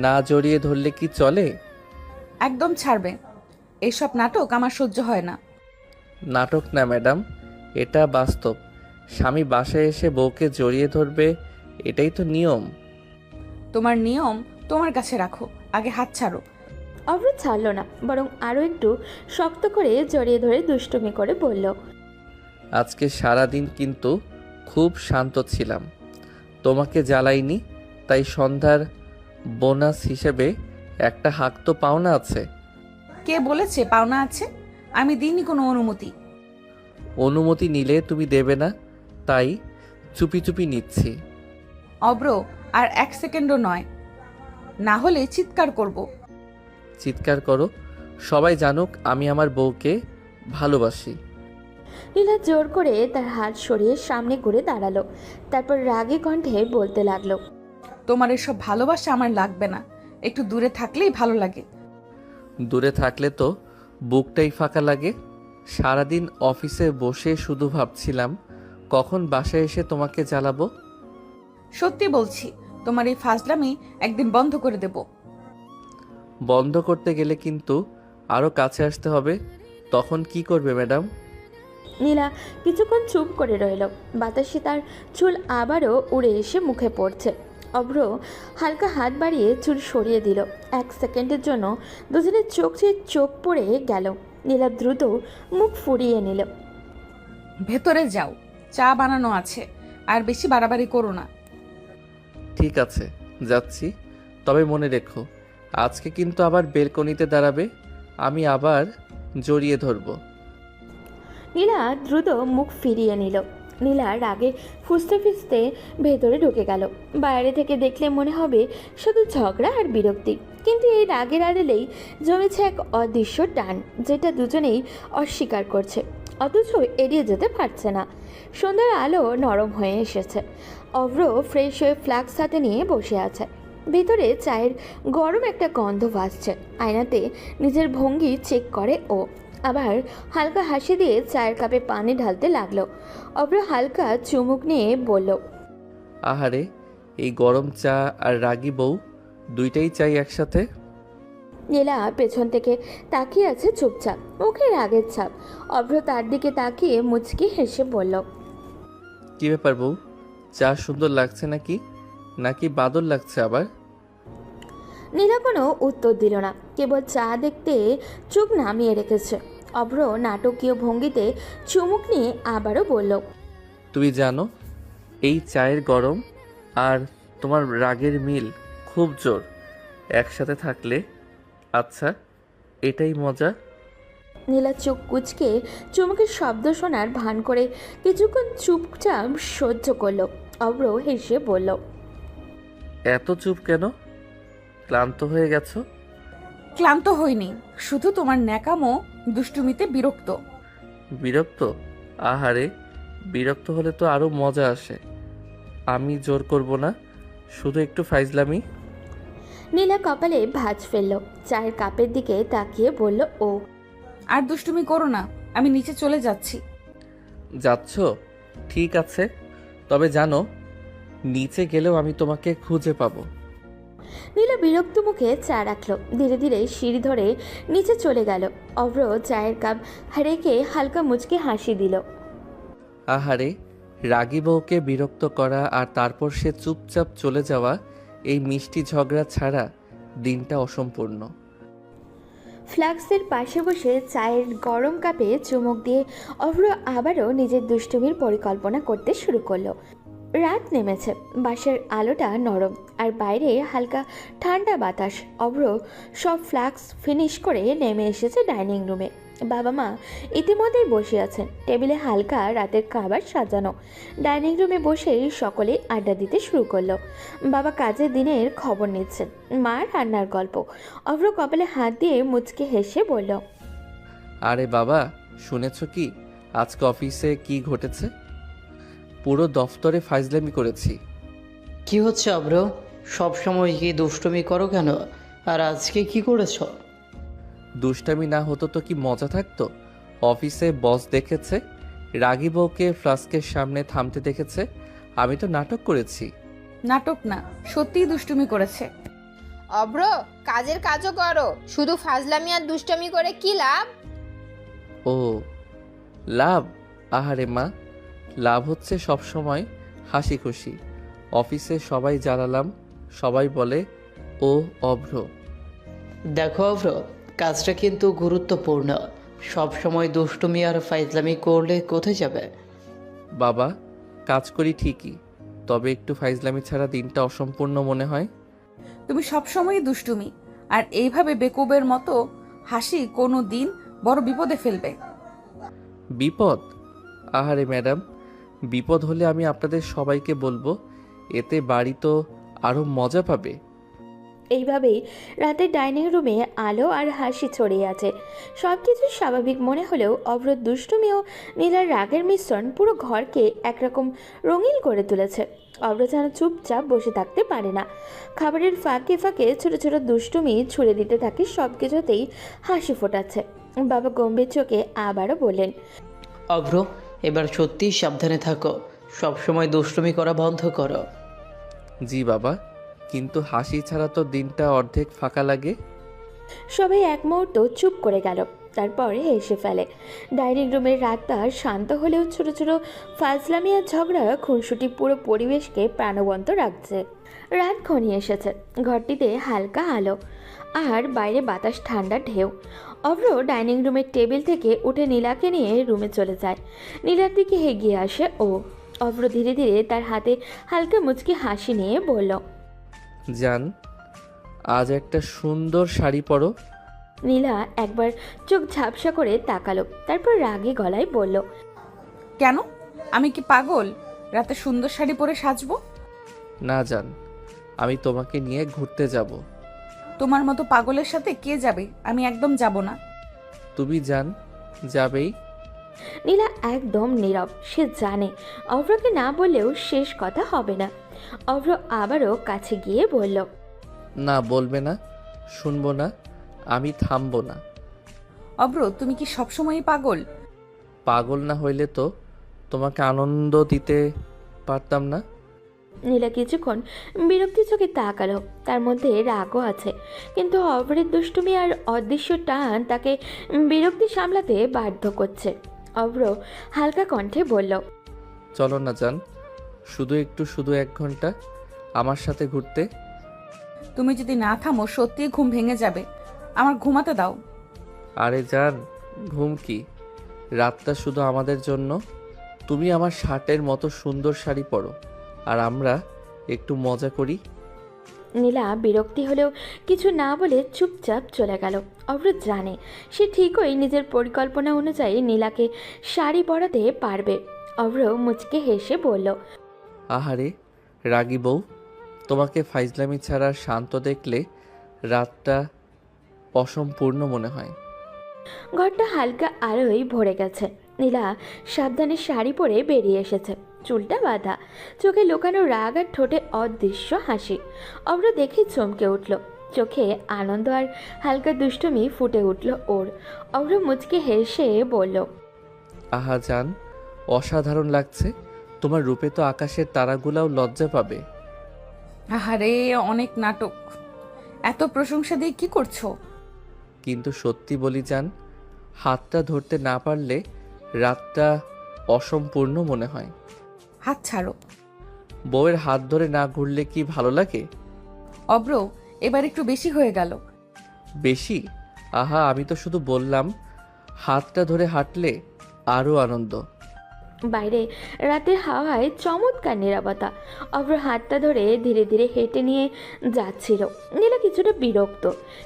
না জড়িয়ে ধরলে কি চলে? একদম ছাড়বে। এইসব নাটক আমার সহ্য হয় না। নাটক না ম্যাডাম, এটা বাস্তব। স্বামী বাসায় এসে বউকে জড়িয়ে ধরবে, এটাই তো নিয়ম। তোমার নিয়ম তোমার কাছে রাখো, আগে হাত ছাড়ো। অভ্র ছাড়ল না, বরং আরও একটু শক্ত করে জড়িয়ে ধরে দুষ্টুমি করে বলল, আজকে সারাদিন কিন্তু খুব শান্ত ছিলাম, তোমাকে জ্বালাইনি, তাই সন্ধ্যার বোনাস হিসেবে একটা হাক তো পাওনা আছে। কে বলেছে পাওনা আছে? আমি দিইনি কোনো অনুমতি। অনুমতি নিলে তুমি দেবে না, তাই চুপি চুপি নিচ্ছি। অব্র, আর এক সেকেন্ডও নয়, না হলে চিৎকার করব। চিৎকার করো, সবাই জানুক আমি আমার বউকে ভালোবাসি। নীলা জোর করে তার হাত সরিয়ে সামনে ঘুরে দাঁড়ালো। তারপর রাগে কণ্ঠে বলতে লাগলো, তোমার এসব ভালোবাসা আমার লাগবে না, একটু দূরে থাকলেই ভালো লাগে। দূরে থাকলে তো বুকটাই ফাঁকা লাগে। সারাদিন অফিসে বসে শুধু ভাবছিলাম কখন বাসায় এসে তোমাকে জ্বালাবো। সত্যি বলছি, তোমার এই ফাজলামি একদিন বন্ধ করে দেব। বন্ধ করতে গেলে কিন্তু আরও কাছে আসতে হবে। তখন কি করবে ম্যাডাম? নীলা কিছুক্ষণ চুপ করে রইল। বাতাসে তার চুল আবারও উড়ে এসে মুখে পড়ছে। অভ্র হালকা হাত বাড়িয়ে চুল সরিয়ে দিল। এক সেকেন্ডের জন্য দুজনের চোখ পড়ে গেল। নীলা দ্রুত মুখ ফুরিয়ে নিল। ভেতরে যাও, চা বানানো আছে, আর বেশি বাড়াবাড়ি করো না। ঠিক আছে, যাচ্ছি। তবে মনে রেখো, আজকে কিন্তু আবার বেলকনিতে দাঁড়াবে, আমি আবার জড়িয়ে ধরবো। নীলা দ্রুত মুখ ফিরিয়ে নিল। নীলা রাগে ফুসতে ফুসতে ভেতরে ঢুকে গেল। বাইরে থেকে দেখলে মনে হবে শুধু ঝগড়া আর বিরক্তি, কিন্তু এই রাগের আড়ালেই জমেছে এক অদৃশ্য টান, যেটা দুজনেই অস্বীকার করছে, অথচ এড়িয়ে যেতে পারছে না। সন্ধ্যার আলো নরম হয়ে এসেছে। অভ্র ফ্রেশ হয়ে ফ্লাক্স হাতে নিয়ে বসে আছে। ভিতরে চায়ের গরম একটা গন্ধ ভাসছে। আয়নাতে নিজের ভঙ্গি চেক করে ও, আবার হালকা হাসি দিয়ে চায়ের কাপে পানি ঢালতে লাগলো। অভ্র হালকা চুমুক নিয়ে বলল, আহারে, এই গরম চা আর রাগী বউ দুইটাই চাই একসাথে। নীলা পেছন থেকে তাকিয়ে আছে চুপচাপ, মুখে রাগের ছাপ। অভ্র তার দিকে তাকিয়ে মুচকি হেসে বলল, কি ব্যাপার বউ, চা সুন্দর লাগছে নাকি, নাকি বাদর লাগছে আবার? নীলা কোনো উত্তর দিল না, কেবল চা দেখতে চোখ নামিয়ে রেখেছে। অভ্র নাটকীয় ভঙ্গিতে চুমুক নিয়ে আবারও বলল, তুমি জানো, এই চায়ের গরম আর তোমার রাগের মিল খুব জোর, একসাথে থাকলে। আচ্ছা, এটাই মজা। নীলা চোখ কুচকে চুমুকের শব্দ শোনার ভান করে কিছুক্ষণ চুপচাপ সহ্য করলো। অভ্র হেসে বলল, এত চুপ কেন? ক্লান্ত হয়ে গেছো? ক্লান্ত হইনি, শুধু তোমার ন্যাকামো দুষ্টুমিতে বিরক্ত। বিরক্ত? আহারে, বিরক্ত হলে তো আরো মজা আসে। আমি জোর করব না, শুধু একটু ফাইজলামি। নীলা কপালে ভাঁজ ফেলল, চায়ের কাপের দিকে তাকিয়ে বলল ও, আর দুষ্টুমি করো না, আমি নিচে চলে যাচ্ছি। যাচ্ছ? ঠিক আছে, তবে জানো, নিচে গেলেও আমি তোমাকে খুঁজে পাবো। নীলা বিরক্ত মুখে চা রাখলো। ধীরে ধীরে সিঁড়ি ধরে নিচে চলে গেল। অভ্র চায়ের কাপ রেখে হালকা মুচকে হাসি দিল। আহারে, রাগী বউকে বিরক্ত করা আর তারপর সে চুপচাপ চলে যাওয়া, এই মিষ্টি ঝগড়া ছাড়া দিনটা অসম্পূর্ণ। ফ্লাক্সের পাশে বসে চায়ের গরম কাপে চুমুক দিয়ে অভ্র আবারও নিজের দুষ্টুমির পরিকল্পনা করতে শুরু করলো। রাত নেমেছে, বাসার আলোটা নরম আর বাইরে হালকা ঠান্ডা বাতাস। অভ্র সব ফ্লাক্স ফিনিশ করে নেমে এসেছে ডাইনিং রুমে। বাবা মা ইতিমধ্যেই বসে আছেন, টেবিলে হালকা রাতের খাবার সাজানো। ডাইনিং রুমে বসেই সকলে আড্ডা দিতে শুরু করলো। বাবা কাজের দিনের খবর নিচ্ছেন, মা রান্নার গল্প। অভ্র কপালে হাত দিয়ে মুচকে হেসে বলল, আরে বাবা, শুনেছ কি আজকে অফিসে কি ঘটেছে? পুরো দফতরে ফাইজলামি করেছি। কি হচ্ছে অব্র? সব সময় কি দুষ্টুমি করো কেন? আর আজকে কি করেছো? দুষ্টামি না হতো তো কি মজা থাকতো? অফিসে বস দেখেছে, রাগী বউকে ফ্লাস্কের সামনে থামতে দেখেছে, আমি তো নাটক করেছি। নাটক না, সত্যিই দুষ্টুমি করেছে। অভ্র, কাজের কাজও করো, শুধু ফাজলামি আর দুষ্টামি করে কি লাভ? ও, লাভ? আহারে মা, লাভ হচ্ছে সব সময় হাসি খুশি। অফিসে সবাই জ্বালালাম, সবাই বলে ও অভ্র। দেখো অব্র, কাজটা কিন্তু গুরুত্বপূর্ণ। সব সময় দুষ্টুমি আর ফাইজলামি করলে কোথায় যাবে? বাবা, কাজ করি ঠিকই, তবে একটু ফাইজলামি ছাড়া দিনটা অসম্পূর্ণ মনে হয়। তুমি সবসময়ই দুষ্টুমি, আর এইভাবে বেকুবের মতো হাসি কোনো দিন বড় বিপদে ফেলবে। বিপদ? আহারে ম্যাডাম, বিপদ হলে আমি আপনাদের সবাইকে বলবো, এতে বাড়ি তো আরও মজা পাবে। এইভাবেই রাতের ডাইনিং রুমে আলো আর হাসি ছড়িয়ে আছে। সব কিছু স্বাভাবিক মনে হলেও অভ্র দুষ্টুমি ও নীলার রাগের মিশ্রণ পুরো ঘরকে একরকম রঙিন করে তুলেছে। অভ্র যেন চুপচাপ বসে থাকতে পারে না। খাবারের ফাঁকে ফাঁকে ছোট ছোট দুষ্টুমি ছুড়ে দিতে থাকে, সব কিছুতেই হাসি ফোটাচ্ছে। বাবা গম্ভীর চোখে আবারও বললেন, অভ্র, এবার সত্যিই সাবধানে থাকো। সব সময় দুষ্টুমি করা বন্ধ করো। জি বাবা, কিন্তু হাসি ছাড়া তো দিনটা অর্ধেক ফাঁকা লাগে। সবাই এক মুহূর্ত চুপ করে গেল, তারপরে হেসে ফেলে। ডাইনিং রুমের রাতটা শান্ত হলেও ছোট ছোট ফাজলামি আর ঝগড়া খুনসুটি পুরো পরিবেশকে প্রাণবন্ত রাখছে। রাত ঘনিয়ে এসেছে, ঘরটিতে হালকা আলো আর বাইরে বাতাস ঠান্ডা ঢেউ। অভ্র ডাইনিং রুমের টেবিল থেকে উঠে নীলাকে নিয়ে রুমে চলে যায়। নীলার দিকে এগিয়ে আসে ও। অভ্র ধীরে ধীরে তার হাতে হালকা মুচকি হাসি নিয়ে বলল, জান, আজ একটা সুন্দর শাড়ি পরো। নীলা একবার চোখ ঝাপসা করে তাকালো, তারপর রাগে গলায় বলল, কেন? আমি কি পাগল রাতে সুন্দর শাড়ি পরে সাজবো? না জান, আমি তোমাকে নিয়ে ঘুরতে যাব। তোমার মতো পাগলের সাথে কে যাবে? আমি একদম যাব না। তুমি জান, যাবেই। নীলা একদম নীরব। সে জানে অভ্রকে না বললেও শেষ কথা হবে না। অভ্র আবারও কাছে গিয়ে বলল, না বলবে না, শুনবো না, আমি থামবো না। অব্র, তুমি কি সবসময়ই পাগল? পাগল না হইলে তো তোমাকে আনন্দ দিতে পারতাম না। নীলা কিছুক্ষণ বিরক্তি চোখে তাকালো। তার মধ্যে রাগও আছে, কিন্তু অভ্রের দুষ্টুমি আর অদৃশ্য টান তাকে বিরক্তি সামলাতে বাধ্য করছে। অভ্র হালকা কণ্ঠে বলল, চলো না জান, শুধু 1 ঘন্টা আমার সাথে ঘুরতে। তুমি যদি না থামো সত্যিই ঘুম ভেঙে যাবে। আমার ঘুমাতে দাও। আরে জান, ঘুম কি? রাতটা শুধু আমাদের জন্য। তুমি আমার শার্টের মতো সুন্দর শাড়ি পরো, আর আমরা একটু মজা করি। নীলা বিরক্তি হলেও কিছু না বলে চুপচাপ চলে গেল। অভ্র জানে সে ঠিকই নিজের পরিকল্পনা অনুযায়ী নীলাকে শাড়ি পরাতে পারবে। অভ্র মুচকে হেসে বলল, আহারে রাগী বউ, তোমাকে ফাইজলামি ছাড়া শান্ত দেখলে রাতটা অসম্পূর্ণ মনে হয়। ঘরটা হালকা আলোয় ভরে গেছে। নীলা সাবধানে শাড়ি পরে বেরিয়ে এসেছে, চুলটা বাঁধা, চোখে লুকানো রাগ আর ঠোঁটে অদৃশ্য হাসি। অভ্র দেখে চমকে উঠল, চোখে আনন্দ আর হালকা দুষ্টুমি ফুটে উঠল ওর। অভ্র মুচকে হেসে বলল, আহা জান, অসাধারণ লাগছে। তোমার রূপে তো আকাশের তারাগুলাও লজ্জা পাবে। আহারে, অনেক নাটক। এত প্রশংসা দিয়ে কি করছো? কিন্তু সত্যি বলি জান, হাতটা ধরতে না পারলে রাতটা অসম্পূর্ণ মনে হয়। হাত ছাড়ো। বউয়ের হাত ধরে না ঘুরলে কি ভালো লাগে? অব্র, এবার একটু বেশি হয়ে গেল। বেশি? আহা, আমি তো শুধু বললাম হাতটা ধরে হাঁটলে আরও আনন্দ। বাইরে রাতের হাওয়ায় চমৎকার নীরবতা। অভ্র হাতটা ধরে ধীরে ধীরে হেঁটে নিয়ে যাচ্ছিল। নীলা কিছুটা বিরক্ত,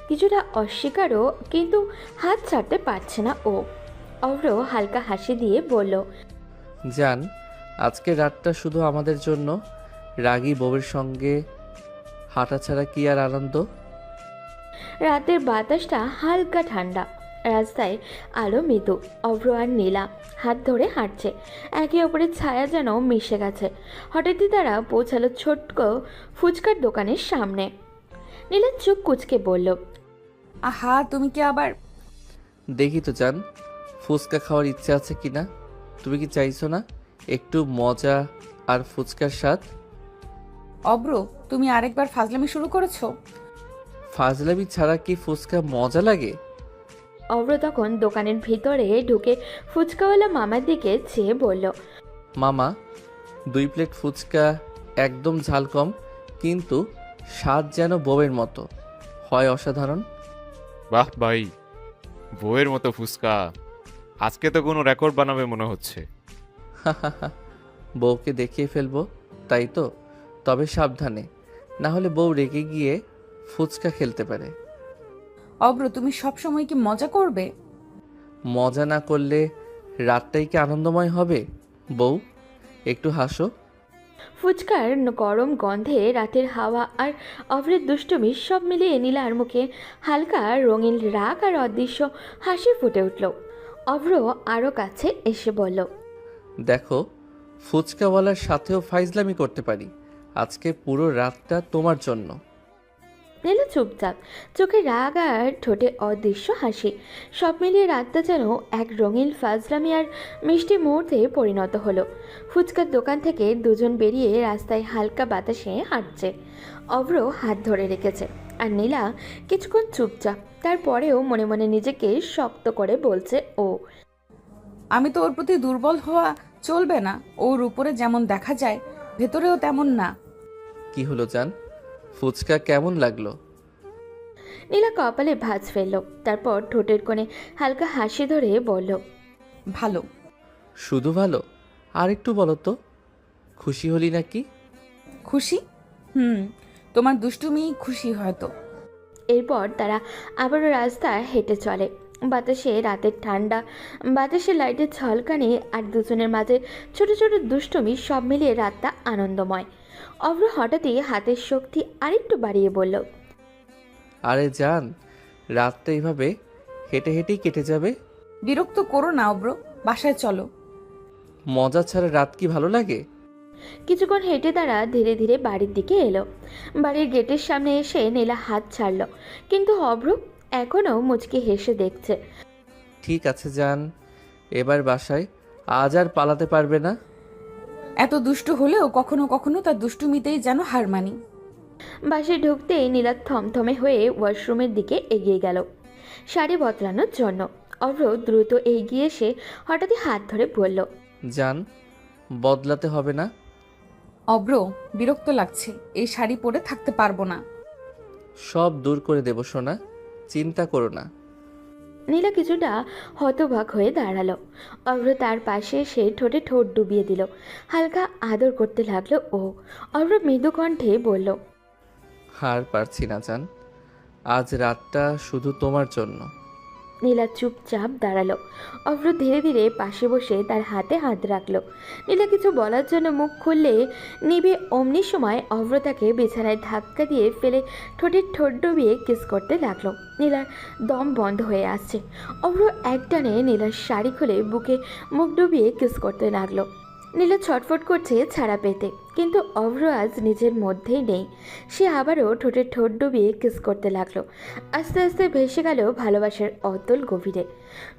কিছুটা অস্বীকারও, কিন্তু হাত ছাড়তে পারছে না ও। অভ্র হালকা হাসি দিয়ে বলল, জান, আজকে রাতটা শুধু আমাদের জন্য। রাগী বউয়ের সঙ্গে হাঁটা ছাড়া কি আর আনন্দ? রাতের বাতাসটা হালকা ঠান্ডা, রাস্তায় আলো মৃদু। অভ্র আর নীলা হাত ধরে হাঁটছে, একে অপরের ছায়া যেন মিশে গেছে। হঠাৎই তারা পৌঁছালো ছোট্ট ফুচকার দোকানের সামনে। নীলা চোখ কুচকে বলল, আহা, তুমি কি আবার? দেখি তো জান, ফুচকা খাওয়ার ইচ্ছে আছে কি না। তুমি কি চাইছো না একটু মজা আর ফুচকার স্বাদ? অব্র, তুমি আরেকবার ফাজলামি শুরু করেছো। ফাজলামি ছাড়া কি ফুচকা মজা লাগে? অভ্র তখন দোকানের ভিতরে ঢুকে ফুচকাওয়ালা মামার দিকে চেয়ে বলল, মামা, 2 প্লেট ফুচকা, একদম ঝাল কম, কিন্তু স্বাদ যেন বউয়ের মতো হয়, অসাধারণ। বাহ ভাই, বউয়ের মতো ফুচকা! আজকে তো কোনো রেকর্ড বানাবে মনে হচ্ছে। বউকে দেখিয়ে ফেলবো, তাই তো? তবে সাবধানে, না হলে বউ রেগে গিয়ে ফুচকা খেলতে পারে। অব্র, তুমি সবসময় কি মজা করবে? মজা না করলে রাতটাই কি আনন্দময় হবে? বউ, একটু হাসো। ফুচকার গরম গন্ধে রাতের হাওয়া আর অভ্রের দুষ্টুমি সব মিলিয়ে নীলার মুখে হালকা রঙিন রাগ আর অদৃশ্য হাসি ফুটে উঠল। অভ্র আরও কাছে এসে বলল, দেখো, ফুচকাওয়ালার সাথেও ফাইজলামি করতে পারি। আজকে পুরো রাতটা তোমার জন্য। নীলা চুপচাপ, চোখে রাগ আর ঠোঁটে অদৃশ্য হাসি। সব মিলিয়ে রাতটা যেন এক রঙিন ফাজলামি আর মিষ্টি মুহূর্তে পরিণত হলো। ফুচকার দোকান থেকে দুজন বেরিয়ে রাস্তায় হালকা বাতাসে হাঁটছে। অভ্র হাত ধরে রেখেছে, আর নীলা কিছুক্ষণ চুপচাপ। তারপরেও মনে মনে নিজেকে শক্ত করে বলছে ও, আমি তো ওর প্রতি দুর্বল হওয়া চলবে না। ওর উপরে যেমন দেখা যায় ভেতরেও তেমন না। কি হলো জান, ফুচকা কেমন লাগলো? নীলা কপালে ভাঁজ ফেলল, তারপর ঠোঁটের কোণে হালকা হাসি ধরে বলল, ভালো। শুধু ভালো? আর একটু বলো তো, খুশি হলি নাকি? খুশি? তোমার দুষ্টুমি খুশি হয়তো। এরপর তারা আবারও রাস্তা হেঁটে চলে। বাতাসে রাতের ঠান্ডা, বাতাসে লাইটের ঝলকানি আর দুজনের মাঝে ছোট ছোট দুষ্টুমি সব মিলিয়ে রাতটা আনন্দময়। অভ্র হঠাৎই হাতের শক্তি আরেকটু বাড়িয়ে বলল, আরে জান, রাতটা এইভাবে হেঁটে হেঁটেই কেটে যাবে। বিরক্ত করো না অব্র, বাসায় চলো। মজা ছাড়া রাত কি ভালো লাগে? কিছুক্ষণ হেঁটে তারা ধীরে ধীরে বাড়ির দিকে এলো। বাড়ির গেটের সামনে এসে নীলা হাত ছাড়ল, কিন্তু অভ্র এখনও মুচকি হেসে দেখছে। ঠিক আছে জান, এবার বাসায়। আজ আর পালাতে পারবে না। এত দুষ্টু হলেও কখনো কখনো তার দুষ্টুমিতেই যেন হার মানি। বাসে ঢুকতেই নীলা থমথমে হয়ে ওয়াশরুমের দিকে এগিয়ে গেল শাড়ি বদলানোর জন্য। অভ্র দ্রুত এগিয়ে এসে হঠাৎই হাত ধরে বলল, জান, বদলাতে হবে না। অব্র, বিরক্ত লাগছে, এই শাড়ি পরে থাকতে পারবো না। সব দূর করে দেব সোনা, চিন্তা করো না। নীলা কিছুটা হতবাক হয়ে দাঁড়ালো। অভ্র তার পাশে এসে ঠোঁটে ঠোঁট ডুবিয়ে দিল, হালকা আদর করতে লাগলো ও। অভ্র মৃদু কণ্ঠে বলল, হার পারছি না জান, আজ রাতটা শুধু তোমার জন্য। নীলা চুপচাপ দাঁড়ালো। অভ্র ধীরে ধীরে পাশে বসে তার হাতে হাত রাখলো। নীলা কিছু বলার জন্য মুখ খুললে নিবে, অমনি সময় অভ্র তাকে বিছানায় ধাক্কা দিয়ে ফেলে ঠোঁটের ঠোঁট ডুবিয়ে কিস করতে লাগলো। নীলার দম বন্ধ হয়ে আসছে। অভ্র একটানে নীলার শাড়ি খুলে বুকে মুখ ডুবিয়ে কিস করতে লাগলো। নীলা ছটফট করছে ছাড়া পেতে, কিন্তু অভ্র আজ নিজের মধ্যেই নেই। সে আবারও ঠোঁটের ঠোঁট ডুবিয়ে কিস করতে লাগলো। আস্তে আস্তে ভেসে গেল ভালোবাসার অতল গভীরে।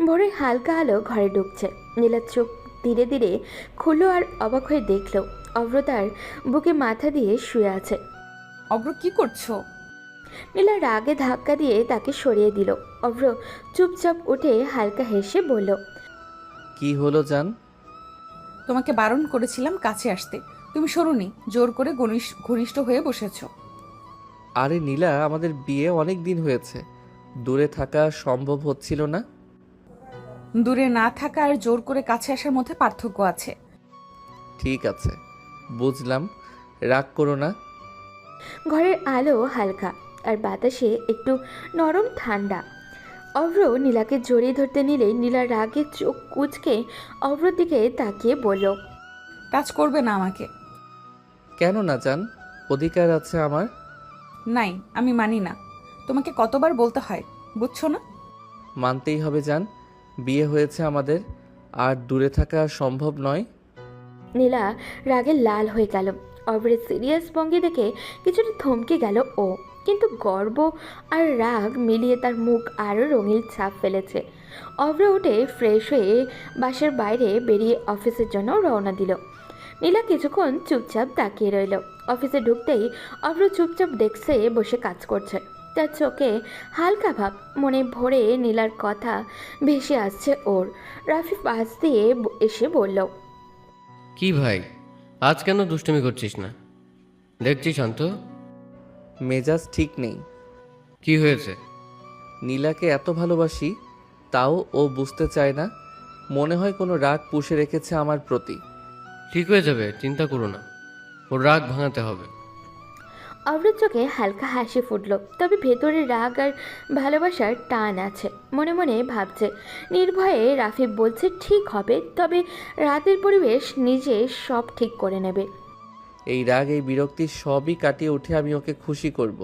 ভোরের হালকা আলো ঘরে ঢুকছে। নীলার চোখ ধীরে ধীরে খুললো আর অবাক হয়ে দেখলো অভ্র তার বুকে মাথা দিয়ে শুয়ে আছে। অব্র, কি করছো? নীলা রাগে ধাক্কা দিয়ে তাকে সরিয়ে দিল। অভ্র চুপচাপ উঠে হালকা হেসে বলল, কি হলো জান? তোমাকে বারণ করেছিলাম কাছে আসতে, তুমি সরোনি, জোর করে ঘনিষ্ঠ হয়ে বসেছো। আরে নীলা, আমাদের বিয়ে অনেক দিন হয়েছে, দূরে থাকা সম্ভব হচ্ছিল না। দূরে না থাকা আর জোর করে কাছে আসার মধ্যে পার্থক্য আছে। ঠিক আছে, বুঝলাম, রাগ করো না। ঘরের আলো হালকা আর বাতাসে একটু নরম ঠান্ডা। অভ্র নীলাকে জড়িয়ে ধরতে নিলে নীলা রাগে চোখ কুঁচকে অভ্রর দিকে তাকিয়ে বলল, টাচ করবে না আমাকে। কেন না জান, অধিকার আছে আমার। নাই, আমি মানি না। তোমাকে কতবার বলতে হয়, বুঝছো না? মানতেই হবে জান, বিয়ে হয়েছে আমাদের, আর দূরে থাকা সম্ভব নয়। নীলা রাগে লাল হয়ে গেল। অভ্রের সিরিয়াস ভঙ্গি দেখে কিছুটা থমকে গেল ও, কিন্তু গর্ব আর রাগ মিলিয়ে তার মুখ আরও রঙিন ছাপ ফেলেছে। অভ্র উঠে ফ্রেশ হয়ে বাসার বাইরে বেরিয়ে অফিসের জন্য রওনা দিল। নীলা কিছুক্ষণ চুপচাপ তাকিয়ে রইল। অফিসে ঢুকতেই অভ্র চুপচাপ ডেস্কে বসে কাজ করছে। তার চোখে হালকা ভাব, মনে ভরে নীলার কথা ভেসে আসছে ওর। রাফি পাশ দিয়ে এসে বলল, কি ভাই, আজ কেন দুষ্টুমি করছিস না? দেখছি শান্ত, মেজাজ ঠিক নেই। কি হয়েছে? নীলাকে এত ভালোবাসি, তাও ও বুঝতে চায় না। মনে হয় কোনো রাগ পুষে রেখেছে আমার প্রতি। ঠিক হয়ে যাবে, চিন্তা করো না, ওর রাগ ভাঙাতে হবে। অভ্রের চোখে হালকা হাসি ফুটল, তবে ভেতরে রাগ আর ভালোবাসার টান আছে। মনে মনে ভাবছে, নির্ভয়ে রাফি বলছে ঠিক হবে, তবে রাতের পরিবেশ নিজে সব ঠিক করে নেবে। এই রাগ, এই বিরক্তি সবই কাটিয়ে উঠে আমি ওকে খুশি করব,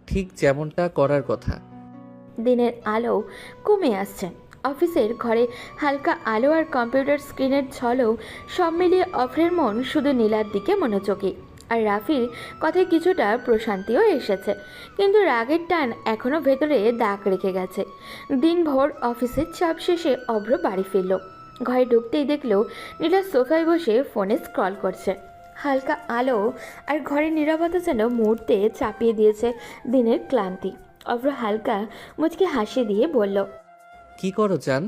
ঠিক যেমনটা করার কথা। দিনের আলো কমে আসছে। অফিসের ঘরে হালকা আলো আর কম্পিউটার স্ক্রিনের ঝলও সব মিলিয়ে অভ্রের মন শুধু নীলার দিকে মনোযোগী। আর রাফির কথায় কিছুটা প্রশান্তিও এসেছে, কিন্তু রাগের টান এখনও ভেতরে দাগ রেখে গেছে। দিনভর অফিসের চাপ শেষে অভ্র বাড়ি ফিরল। ঘরে ঢুকতেই দেখলো নীলা সোফায় বসে ফোনে স্ক্রল করছে। হালকা আলো আর ঘরের নীরবতা যেন মুহূর্তে চাপিয়ে দিয়েছে দিনের ক্লান্তি। অভ্র হালকা মুচকে হাসি দিয়ে বলল, কি করো জান?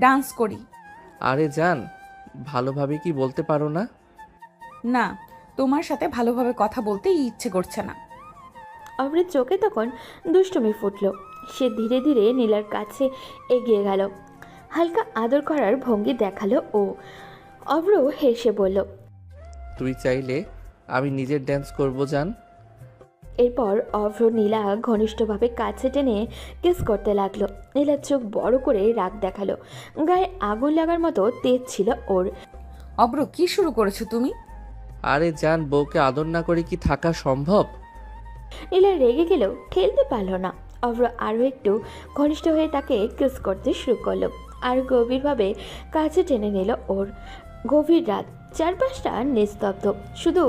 ডান্স করি। আরে জান, ভালোভাবে কি বলতে পারো না? না, তোমার সাথে ভালোভাবে কথা বলতে ইচ্ছে করছে না। অভ্রের চোখে তখন দুষ্টুমি ফুটল। সে ধীরে ধীরে নীলার কাছে এগিয়ে গেল, হালকা আদর করার ভঙ্গি দেখালো ও। অভ্র হেসে বলল, তুই চাইলে আমি নিজের ড্যান্স করব জান। এরপর অভ্র নীলা ঘনিষ্ঠভাবে কাছে টেনে কিস করতে লাগলো। নীলার চোখ বড় করে রাগ দেখালো, গায়ে আগুন লাগার মতো তেজ ছিল ওর। অব্র কি শুরু করেছো তুমি? আরে জান, বউকে আদর না করে কি থাকা সম্ভব? নীলা রেগে গেলেও ঠেলতে পারল না। অভ্র আরও একটু ঘনিষ্ঠ হয়ে তাকে কিস করতে শুরু করলো, আর গভীরভাবে কাছে টেনে নিল ওর। গভীর রাত, চারপাশটা নিস্তব্ধ, শুধু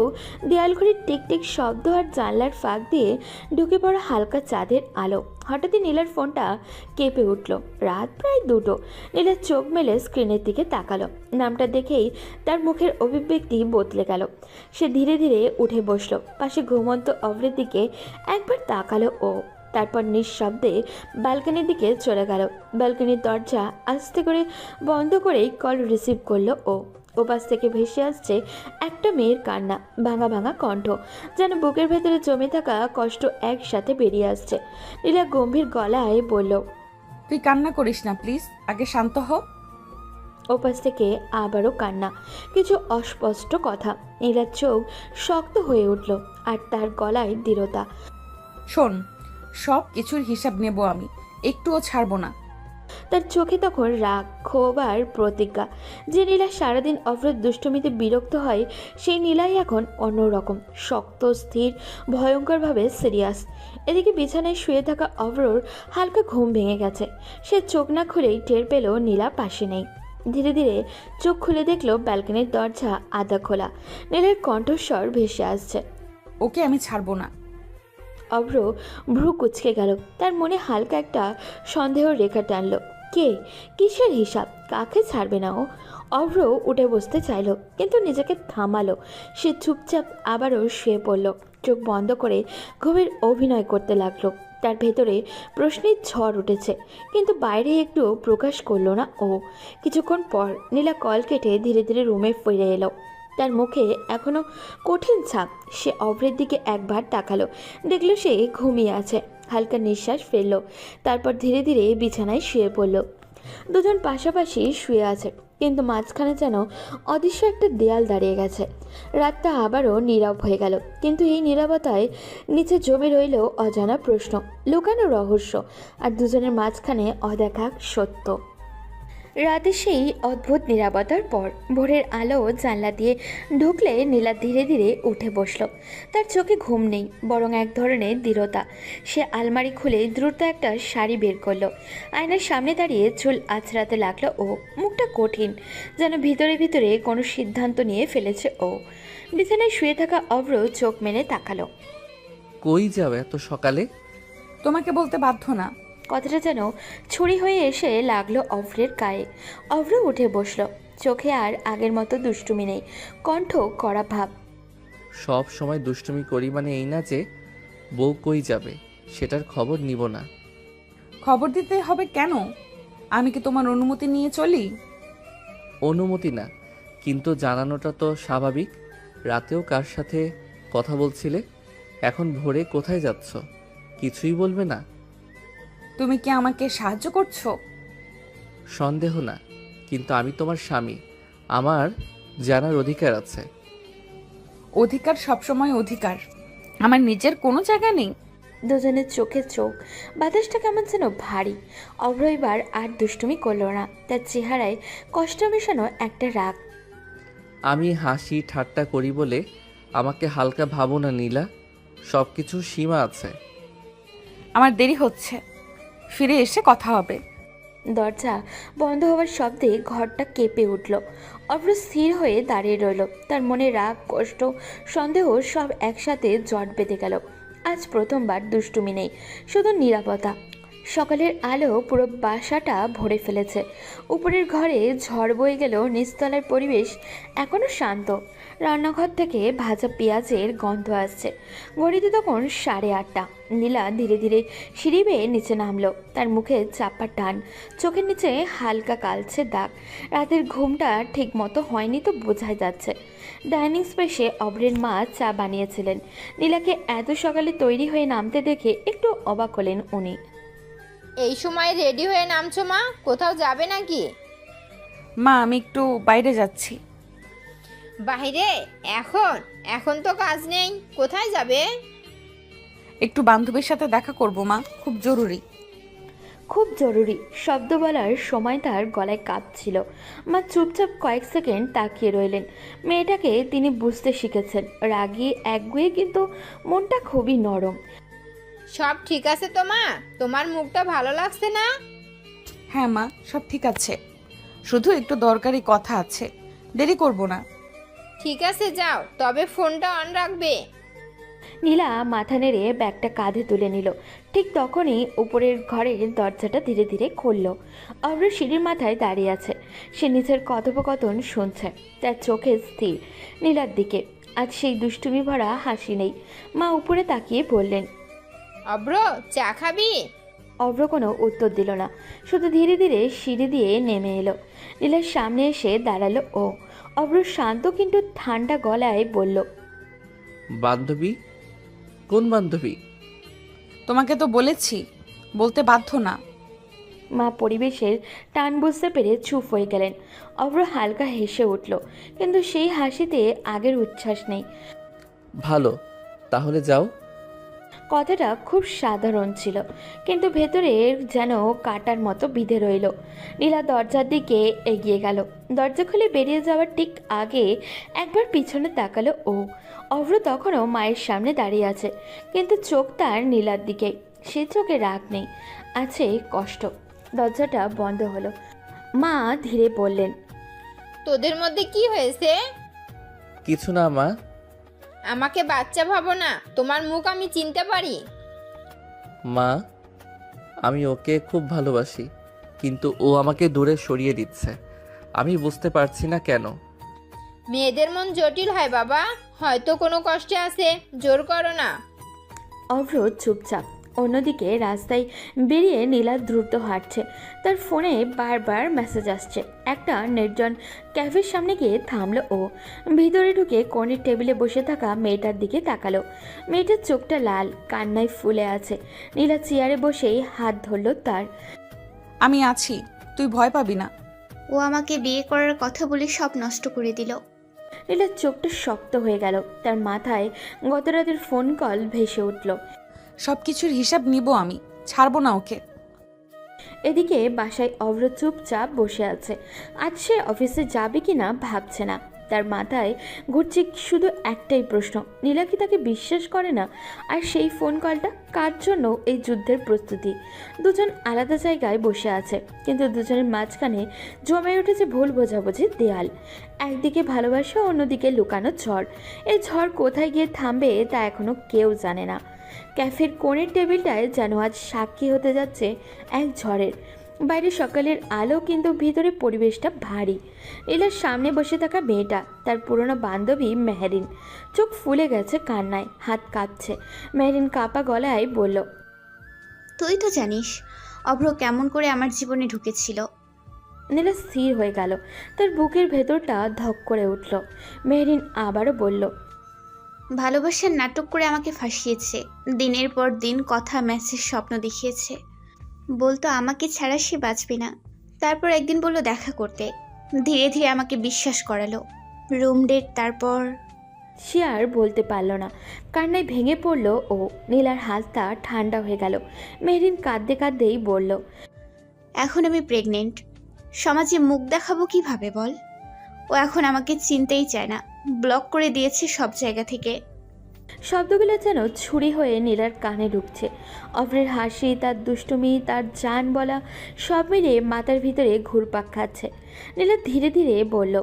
দেয়াল ঘড়ির টিকটিক শব্দ আর জানলার ফাঁক দিয়ে ঢুকে পড়া হালকা চাঁদের আলো। হঠাৎই নীলার ফোনটা কেঁপে উঠল। রাত প্রায় 2টো। নীলার চোখ মেলে স্ক্রিনের দিকে তাকালো। নামটা দেখেই তার মুখের অভিব্যক্তি বদলে গেল। সে ধীরে ধীরে উঠে বসলো, পাশে ঘুমন্ত অভ্রের দিকে একবার তাকালো ও, তারপর নিঃশব্দে ব্যালকনির দিকে চলে গেল। ব্যালকনির দরজা আস্তে করে বন্ধ করেই কল রিসিভ করলো ও। ওপাশ থেকে ভেসে আসছে একটা মেয়ের কান্না, ভাঙা ভাঙা কণ্ঠ, যেন বুকের ভেতরে জমে থাকা কষ্ট একসাথে বেরিয়ে আসছে। নীলা গম্ভীর গলায় বলল, তুই কান্না করিস না প্লিজ, আগে শান্ত হ। ওপাশ থেকে আবারও কান্না, কিছু অস্পষ্ট কথা। নীলার চোখ শক্ত হয়ে উঠল, আর তার গলায় দৃঢ়তা। শোন, সব কিছুর হিসাব নেব আমি, একটুও ছাড়বো না। তার চোখে তখন রাগ, ক্ষোভ আর প্রতিজ্ঞা। যে নীলা সারাদিন অভ্রের দুষ্টমিতে বিরক্ত হয়, সেই নীলাই এখন অন্যরকম, শক্ত, স্থির, ভয়ঙ্করভাবে সিরিয়াস। এদিকে বিছানায় শুয়ে থাকা অভ্রর হালকা ঘুম ভেঙে গেছে। সে চোখ না খুলেই টের পেল নীলা পাশে নেই। ধীরে ধীরে চোখ খুলে দেখলো ব্যালকনির দরজা আধা খোলা। নীলার কণ্ঠস্বর ভেসে আসছে, ওকে আমি ছাড়বো না। অভ্র ভ্রু কুঁচকে গেল। তার মনে হালকা একটা সন্দেহ রেখা টানল। কে, কিসের হিসাব, কাকে ছাড়বে না ও? অভ্র উঠে বসতে চাইল, কিন্তু নিজেকে থামালো। সে চুপচাপ আবারও শুয়ে পড়ল, চোখ বন্ধ করে ঘুমের অভিনয় করতে লাগলো। তার ভেতরে প্রশ্নের ঝড় উঠেছে, কিন্তু বাইরে একটু প্রকাশ করলো না ও। কিছুক্ষণ পর নীলা কল কেটে ধীরে ধীরে রুমে ফিরে এলো। তার মুখে এখনো কঠিন ছাপ। সে অভ্রের দিকে একবার তাকালো, দেখলো সে ঘুমিয়ে আছে। হালকা নিঃশ্বাস ফেললো, তারপর ধীরে ধীরে বিছানায় শুয়ে পড়ল। দুজন পাশাপাশি শুয়ে আছে, কিন্তু মাঝখানে যেন অদৃশ্য একটা দেয়াল দাঁড়িয়ে গেছে। রাতটা আবারও নীরব হয়ে গেল, কিন্তু এই নীরবতায় নিচে জমে রইল অজানা প্রশ্ন, লুকানো রহস্য, আর দুজনের মাঝখানে অদেখা সত্য। রাতে সেই অদ্ভুত নীরবতার পর ভোরের আলো জানলা দিয়ে ঢুকলে নীলা ধীরে ধীরে উঠে বসল। তার চোখে ঘুম নেই, বরং এক ধরনের দৃঢ়তা। সে আলমারি খুলে দ্রুত একটা শাড়ি বের করলো। আয়নার সামনে দাঁড়িয়ে চুল আছড়াতে লাগলো ও। মুখটা কঠিন, যেন ভিতরে ভিতরে কোনো সিদ্ধান্ত নিয়ে ফেলেছে ও। বিছানায় শুয়ে থাকা অভ্র চোখ মেলে তাকালো। কই যাও এত সকালে? তোমাকে বলতে বাধ্য না। কথাটা যেন ছুরি হয়ে এসে লাগলো অভ্রের গায়ে। অভ্র উঠে বসলো, চোখে আর আগের মতো দুষ্টুমি নেই, কণ্ঠ কড়া ভাব। সব সময় দুষ্টুমি করি মানে এই না যে বউ কই যাবে সেটার খবর নিব না। খবর দিতে হবে কেন? আমি কি তোমার অনুমতি নিয়ে চলি? অনুমতি না, কিন্তু জানানোটা তো স্বাভাবিক। রাতেও কার সাথে কথা বলছিলে? এখন ভোরে কোথায় যাচ্ছ? কিছুই বলবে না? তুমি কি আমাকে সাহায্য করছো? সন্দেহ না, কিন্তু আমি তোমার স্বামী, আমার জানার অধিকার আছে। অধিকার সবসময় অধিকার, আমার নিজের কোনো জায়গা নেই। দুজনের চোখে চোখ, বাতাসটা কেমন যেন ভারী। অভ্র এবার আর দুষ্টুমি করলো না, তার চেহারায় কষ্ট মেশানো একটা রাগ। আমি হাসি ঠাট্টা করি বলে আমাকে হালকা ভাবো না নীলা, সব কিছুর সীমা আছে। আমার দেরি হচ্ছে, ফিরে এসে কথা হবে। দরজা বন্ধ হওয়ার শব্দে ঘরটা কেঁপে উঠল। অভ্র স্থির হয়ে দাঁড়িয়ে রইল, তার মনে রাগ, কষ্ট, সন্দেহ সব একসাথে জট বেঁধে গেল। আজ প্রথমবার দুষ্টুমি নেই, শুধু নিরাপত্তা। সকালের আলো পুরো বাসাটা ভরে ফেলেছে। উপরের ঘরে ঝড় বয়ে গেল, নিচতলার পরিবেশ এখনও শান্ত। রান্নাঘর থেকে ভাজা পেঁয়াজের গন্ধ আসছে। ঘড়িতে তখন 8:30। নীলা ধীরে ধীরে সিঁড়ি বেয়ে নিচে নামলো। তার মুখে চাপা টান, চোখের নিচে হালকা কালচে দাগ। রাতের ঘুমটা ঠিক মতো হয়নি তো বোঝাই যাচ্ছে। ডাইনিং স্পেসে অভ্রের মা চা বানিয়েছিলেন। নীলাকে এত সকালে তৈরি হয়ে নামতে দেখে একটু অবাক হলেন উনি। এই সময় রেডি হয়ে নামছো মা? কোথাও যাবে নাকি? মা, আমি একটু বাইরে যাচ্ছি। বাইরে? এখন? এখন তো কাজ নেই, কোথায় যাবে? একটু বান্ধবীর সাথে দেখা করব মা, খুব জরুরি। খুব জরুরি শব্দ বলার সময় তার গলায় কাঁপছিল। মা চুপচাপ কয়েক সেকেন্ড তাকিয়ে রইলেন। মেয়েটাকে তিনি বুঝতে শিখেছেন, রাগী একগুঁয়ে কিন্তু মনটা খুবই নরম। সব ঠিক আছে তো মা? তোমার মুখটা ভালো লাগছে না? হ্যাঁ মা, সব ঠিক আছে, শুধু একটু দরকারি কথা আছে, দেরি করব না। ঠিক আছে যাও, তবে ফোনটা অন রাখবে। নীলা মাথা নেড়ে ব্যাগটা কাঁধে তুলে নিল। ঠিক তখনই উপরের ঘরের দরজাটা ধীরে ধীরে খুলল। অভ্র সিঁড়ির মাথায় দাঁড়িয়ে আছে। সে নিচের কথোপকথন শুনছে, তার চোখে স্থির নীলার দিকে। আজ সেই দুষ্টুমি ভরা হাসি নেই। মা উপরে তাকিয়ে বললেন, অব্র, চা খাবি? অভ্র কোনো উত্তর দিল না, শুধু ধীরে ধীরে সিঁড়ি দিয়ে নেমে এলো। নীলার সামনে এসে দাঁড়ালো ও। অভ্র শান্ত কিন্তু ঠান্ডা গলায় বলল, বান্ধবী? কোন বান্ধবী? তোমাকে তো বলেছি, বলতে বাধ্য না। মা পরিবেশের টান বুঝতে পেরে চুপ হয়ে গেলেন। অভ্র হালকা হেসে উঠল, কিন্তু সেই হাসিতে আগের উচ্ছ্বাস নেই। ভালো, তাহলে যাও। কথাটা খুব সাধারণ ছিল, কিন্তু ভেতরে যেন কাটার মতো বিঁধে রইল। নীলা দরজার দিকে এগিয়ে গেল। দরজা খুলে বেরিয়ে যাওয়ার ঠিক আগে একবার পিছনে তাকালো ও। অভ্র তখনও মায়ের সামনে দাঁড়িয়ে আছে, কিন্তু চোখ তার নীলার দিকে। সে চোখে রাগ নেই, আছে কষ্ট। দরজাটা বন্ধ হলো। মা ধীরে বললেন, তোদের মধ্যে কি হয়েছে? কিছু না মা। আমাকে বাচ্চা ভাবো না, তোমার মুখ আমি চিনতে পারি। মা, আমি ওকে খুব ভালোবাসি, কিন্তু ও আমাকে দূরে সরিয়ে দিচ্ছে। আমি বুঝতে পারছি না কেন। মেয়েদের মন জটিল হয় বাবা, হয়তো কোনো কষ্টে আছে, জোর করো না। অভ্র চুপচাপ। অন্যদিকে রাস্তায় বেরিয়ে নীলা দ্রুত হাঁটছে। তার ফোনে বারবার মেসেজ আসছে। একটা নির্জন ক্যাফের সামনে গিয়ে থামলো ও। ভিতরে ঢুকে কোণের টেবিলে বসে থাকা মেয়েটার দিকে তাকালো। মেয়েটার চোখটা লাল, কান্নায় ফুলে আছে। নীলা চেয়ারে বসেই হাত ধরলো তার। আমি আছি, তুই ভয় পাবি না। ও আমাকে বিয়ে করার কথা বলে সব নষ্ট করে দিল। নীলার চোখটা শক্ত হয়ে গেল। তার মাথায় গত রাতের ফোন কল ভেসে উঠল। সব কিছুর হিসাব নিব আমি, ছাড়বো না ওকে। এদিকে বাসায় অভ্র চুপচাপ বসে আছে। আজ সে অফিসে যাবে কি না ভাবছে না। তার মাথায় ঘুরছে শুধু একটাই প্রশ্ন, নীলা কি তাকে বিশ্বাস করে না? আর সেই ফোন কলটা কার জন্য? এই যুদ্ধের প্রস্তুতি। দুজন আলাদা জায়গায় বসে আছে, কিন্তু দুজনের মাঝখানে জমে উঠেছে ভুল বোঝাবুঝির দেয়াল। একদিকে ভালোবাসা, অন্যদিকে লুকানো ঝড়। এই ঝড় কোথায় গিয়ে থামবে তা এখনও কেউ জানে না। ক্যাফের কোণের টেবিলটায় যেন আজ সাক্ষী হতে যাচ্ছে এক ঝড়ের। বাইরে সকালের আলো, কিন্তু ভিতরে পরিবেশটা ভারী। নীলার সামনে বসে থাকা মেয়েটা তার পুরনো বান্ধবী মেহরিন। চোখ ফুলে গেছে কান্নায়, হাত কাঁপছে। মেহরিন কাঁপা গলায় বলল, তুই তো জানিস অভ্র কেমন করে আমার জীবনে ঢুকেছিল। নীলা স্থির হয়ে গেল। তার বুকের ভেতরটা ধক করে উঠল। মেহরিন আবারও বলল, ভালোবাসার নাটক করে আমাকে ফাঁসিয়েছে। দিনের পর দিন কথা, মেসেজ, স্বপ্ন দেখিয়েছে। বলতো আমাকে ছাড়া সে বাঁচবে না। তারপর একদিন বলল দেখা করতে। ধীরে ধীরে আমাকে বিশ্বাস করালো। রুম ডেট, তারপর সে আর বলতে পারল না। কান্নায় ভেঙে পড়ল ও। নীলার হাতটা ঠান্ডা হয়ে গেল। মেহরিন কাঁদতে কাঁদতেই বলল, এখন আমি প্রেগনেন্ট। সমাজে মুখ দেখাবো কিভাবে বল? ও এখন আমাকে চিনতেই চায় না, ব্লক করে দিয়েছে সব জায়গা থেকে। শব্দগুলো যেন ছুরি হয়ে নীলার কানে ঢুকছে। অভ্রের হাসি, তার দুষ্টুমি, তার জান বলা সব মিলিয়ে মাথার ভিতরে ঘুরপাক খাচ্ছে। নীলা ধীরে ধীরে বলল,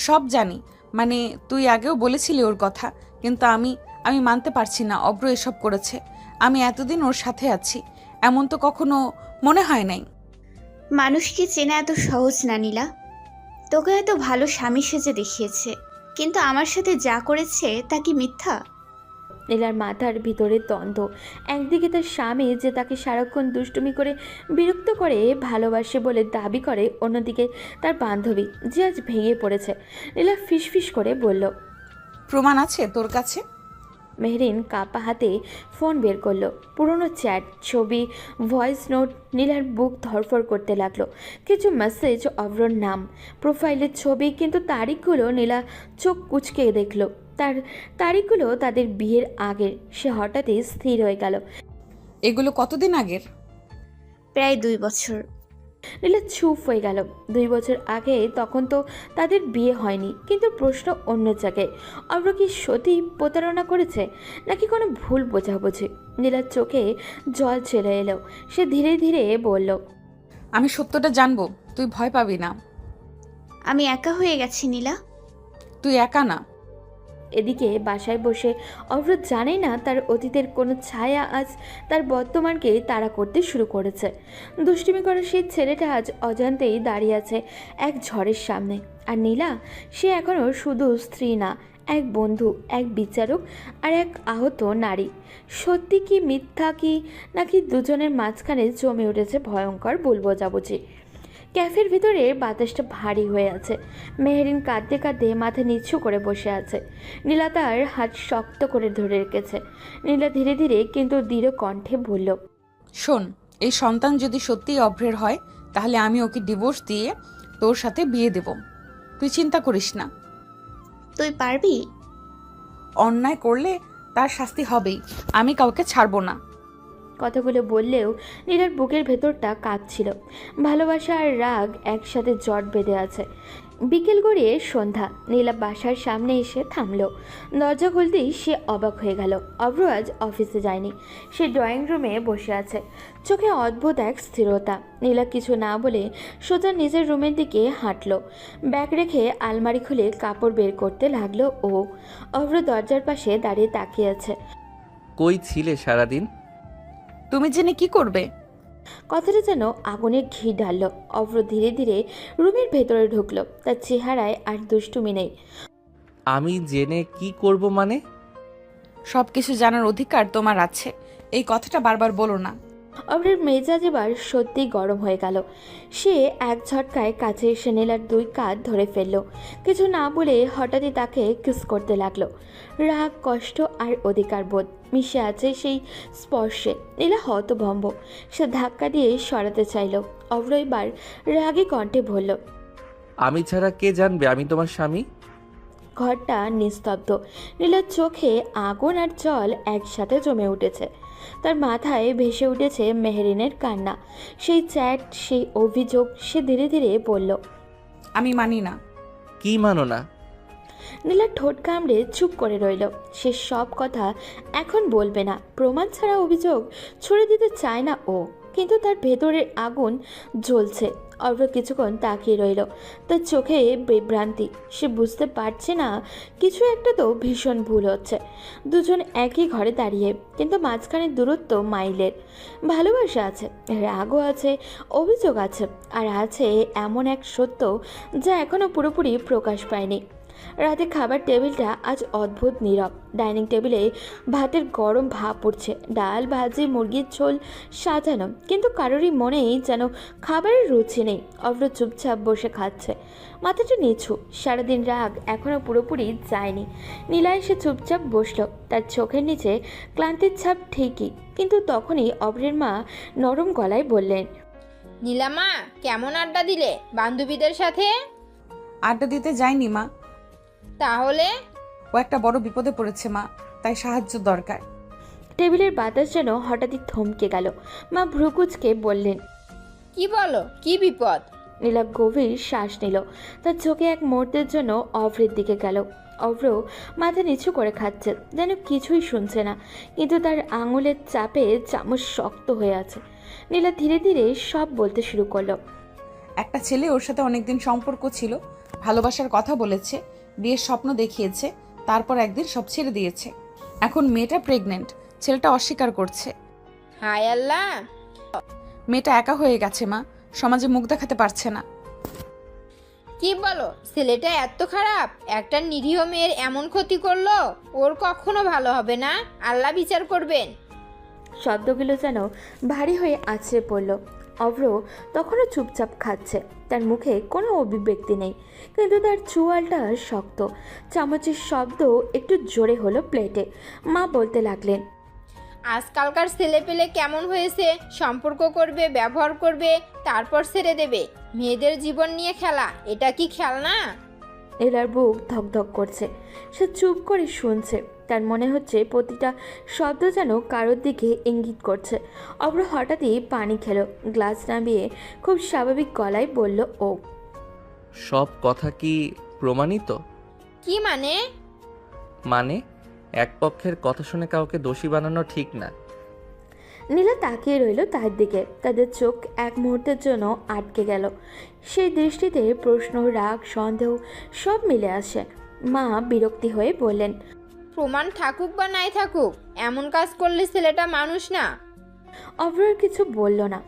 সব জানি, মানে তুই আগেও বলেছিলি ওর কথা, কিন্তু আমি মানতে পারছি না অব্র এসব করেছে। আমি এতদিন ওর সাথে আছি, এমন তো কখনো মনে হয় নাই। মানুষকে চেনা এত সহজ না নীলা। তোকে এত ভালো স্বামী সেজে দেখিয়েছে, কিন্তু আমার সাথে যা করেছে তা কি মিথ্যা? নীলার মাথার ভিতরে দ্বন্দ্ব। একদিকে তার স্বামী যে তাকে সারাক্ষণ দুষ্টুমি করে বিরক্ত করে ভালোবাসে বলে দাবি করে, অন্যদিকে তার বান্ধবী যে আজ ভেঙে পড়েছে। নীলা ফিসফিস করে বলল, প্রমাণ আছে তোর কাছে? মেহরিন কাপা হাতে ফোন বের করলো। পুরনো চ্যাট, ছবি, ভয়েস নোট। নীলার বুক ধরফর করতে লাগলো। কিছু মেসেজ, অভ্রর নাম, প্রোফাইলের ছবি, কিন্তু তারিখগুলো নীলা চোখ কুচকে দেখলো। তার তারিখগুলো তাদের বিয়ের আগের। সে হঠাৎই স্থির হয়ে গেল। এগুলো কতদিন আগের? প্রায় 2 বছর। নীলা চুপ হয়ে গেল। 2 বছর আগে তখন তো তাদের বিয়ে হয়নি, কিন্তু প্রশ্ন অন্য জায়গায়। অভ্র কি সত্যি প্রতারণা করেছে, নাকি কোনো ভুল বোঝাবুঝি? নীলার চোখে জল চলে এলো। সে ধীরে ধীরে বলল, আমি সত্যটা জানবো, তুই ভয় পাবি না। আমি একা হয়ে গেছি নীলা। তুই একা না। এদিকে বাসায় বসে অভ্র জানে না তার অতীতের কোনো ছায়া আজ তার বর্তমানকে তাড়া করতে শুরু করেছে। দুষ্টুমি করা সেই ছেলেটা আজ অজান্তেই দাঁড়িয়ে আছে এক ঝড়ের সামনে। আর নীলা, সে এখনও শুধু স্ত্রী না, এক বন্ধু, এক বিচারক আর এক আহত নারী। সত্যি কি মিথ্যা কি, নাকি দুজনের মাঝখানে জমে উঠেছে ভয়ঙ্কর ভুল বোঝাবুঝি? ক্যাফের ভিতরে বাতাসটা ভারী হয়ে আছে। মেহেরিন কাঁদতে কাঁদতে মাথা নিচু করে বসে আছে। নীলা তার হাত শক্ত করে ধরে রেখেছে। নীলা ধীরে ধীরে কিন্তু দৃঢ় কণ্ঠে বলল, শোন, এই সন্তান যদি সত্যিই অভ্রের হয়, তাহলে আমি ওকে ডিভোর্স দিয়ে তোর সাথে বিয়ে দেব। তুই চিন্তা করিস না। তুই পারবি? অন্যায় করলে তার শাস্তি হবেই। আমি কাউকে ছাড়বো না। কথাগুলো বললেও নীলার বুকের ভেতরটা কাঁপছিল। ভালোবাসা আর রাগ একসাথে জট বেঁধে আছে। বিকেল গড়িয়ে সন্ধ্যা। নীলা বাসার সামনে এসে থামলো। দরজা খুলতেই সে অবাক হয়ে গেল। অভ্র আজ অফিসে যায়নি। সে ড্রয়িং রুমে বসে আছে, চোখে অদ্ভুত এক স্থিরতা। নীলা কিছু না বলে সোজা নিজের রুমের দিকে হাঁটলো। ব্যাগ রেখে আলমারি খুলে কাপড় বের করতে লাগলো ও। অভ্র দরজার পাশে দাঁড়িয়ে তাকিয়ে আছে। কই ছিলে সারাদিন? তুমি জেনে কি করবে? কথাটা যেন আগুনে ঘি ঢাললো। অভ্র ধীরে ধীরে রুমের ভেতরে ঢুকলো। তার চেহারায় আর দুষ্টুমি নেই। আমি জেনে কি করব মানে? সব কিছু জানার অধিকার তোমার আছে। এই কথাটা বারবার বলো না। অভ্রের মেজাজ এবার সত্যিই গরম হয়ে গেল। সে এক ঝটকায় কাছে এসে নীলার 2 কাঁধ ধরে ফেলল। কিছু না বলে হঠাৎই তাকে কিস করতে লাগলো। রাগ, কষ্ট আর অধিকার বোধ মিশে আছে সেই স্পর্শে। নীলা হতভম্ব। সে ধাক্কা দিয়ে সরাতে চাইল। অভ্র এবার রাগে কণ্ঠে বলল, আমি ছাড়া কে জানবে আমি তোমার স্বামী? ঘরটা নিস্তব্ধ। নীলার চোখে আগুন আর জল একসাথে জমে উঠেছে। তার মাথায় ভেসে উঠেছে মেহেরিনের কান্না, সেই চ্যাট, সেই অভিযোগ। সে ধীরে ধীরে বলল, আমি মানি না। কি মানো না? নীলা ঠোঁট কামড়ে চুপ করে রইল। সে সব কথা এখন বলবে না। প্রমাণ ছাড়া অভিযোগ ছুড়ে দিতে চায় না ও, কিন্তু তার ভেতরের আগুন জ্বলছে। অভ্র কিছুক্ষণ তাকিয়ে রইল। তার চোখে বিভ্রান্তি। সে বুঝতে পারছে না, কিছু একটা তো ভীষণ ভুল হচ্ছে। দুজন একই ঘরে দাঁড়িয়ে, কিন্তু মাঝখানে দূরত্ব মাইলের। ভালোবাসা আছে, রাগও আছে, অভিযোগ আছে, আর আছে এমন এক সত্য যা এখনও পুরোপুরি প্রকাশ পায়নি। রাতে খাবার টেবিলটা আজ অদ্ভুত নীরব। ডাইনিং টেবিলে ভাতের গরম ভাপ উঠছে, ডাল, ভাজি, মুরগির ঝোল সাজানো, কিন্তু কারোরই মনেই যেন খাবারের রুচি নেই। অভ্র চুপচাপ বসে খাচ্ছে, মাথাটা নিচু। সারাদিন রাগ এখনও পুরোপুরি যায়নি। নীলা এসে চুপচাপ বসলো। তার চোখের নিচে ক্লান্তির ছাপ ঠিকই, কিন্তু তখনই অভ্রের মা নরম গলায় বললেন, নীলামা, কেমন আড্ডা দিলে বান্ধবীদের সাথে? আড্ডা দিতে যাইনি মা। তাহলে? ও একটা বড় বিপদে পড়েছে মা, তাই সাহায্য দরকার। টেবিলের বাতাস যেন হঠাৎই থমকে গেল। মা ভ্রুকুচকে বললেন, কি বলো, কি বিপদ? নীলা গভীর শ্বাস নিল। তার চোখে এক মুহূর্তের জন্য অভ্রের দিকে গেল। অভ্র মাথা নিচু করে খাচ্ছে, যেন কিছুই শুনছে না, কিন্তু তার আঙুলের চাপে চামচ শক্ত হয়ে আছে। নীলা ধীরে ধীরে সব বলতে শুরু করলো। একটা ছেলে ওর সাথে অনেকদিন সম্পর্ক ছিল, ভালোবাসার কথা বলেছে, বিয়ের স্বপ্ন দেখিয়েছে, তারপর একদিন সব ছেড়ে দিয়েছে। এখন মেয়েটা প্রেগনেন্ট, ছেলেটা অস্বীকার করছে। হায় আল্লাহ! মেয়েটা একা হয়ে গেছে মা, সমাজে মুখ দেখাতে পারছে না। কি বলো? ছেলেটা এত খারাপ? একটা নিরীহ মেয়ের এমন ক্ষতি করলো? ওর কখনো ভালো হবে না, আল্লাহ বিচার করবেন। শব্দগুলো যেন ভারী হয়ে আছড়ে পড়ল। অভ্র তখনও চুপচাপ খাচ্ছে। তার মুখে কোনো অভিব্যক্তি নেই, কিন্তু তার চুয়ালটা শক্ত। চামচের শব্দ একটু জোরে হলো প্লেটে। মা বলতে লাগলেন, আজকালকার ছেলেপেলে কেমন হয়েছে, সম্পর্ক করবে, ব্যবহার করবে, তারপর ছেড়ে দেবে। মেয়েদের জীবন নিয়ে খেলা, এটা কি খেলনা? এলার বুক ধকধক করছে। সে চুপ করে শুনছে। তার মনে হচ্ছে প্রতিটা শব্দ যেন কারোর দিকে ইঙ্গিত করছে। অভ্র হঠাৎই পানি খেলো, গ্লাস নামিয়ে খুব স্বাভাবিক গলায় বলল, ও সব কথা কি প্রমাণিত? কি মানে? মানে এক পক্ষের কথা শুনে কাউকে দোষী বানানো ঠিক না। নীলা তাকিয়ে রইল তার দিকে। তাদের চোখ এক মুহূর্তের জন্য আটকে গেল। সেই দৃষ্টিতে প্রশ্ন, রাগ, সন্দেহ সব মিলে আসে। মা বিরক্তি হয়ে বললেন, প্রমাণ থাকুক বা নাই থাকুক, এমন কাজ করলে ছেলেটা মানুষ না। অভ্র কিছু বলল না।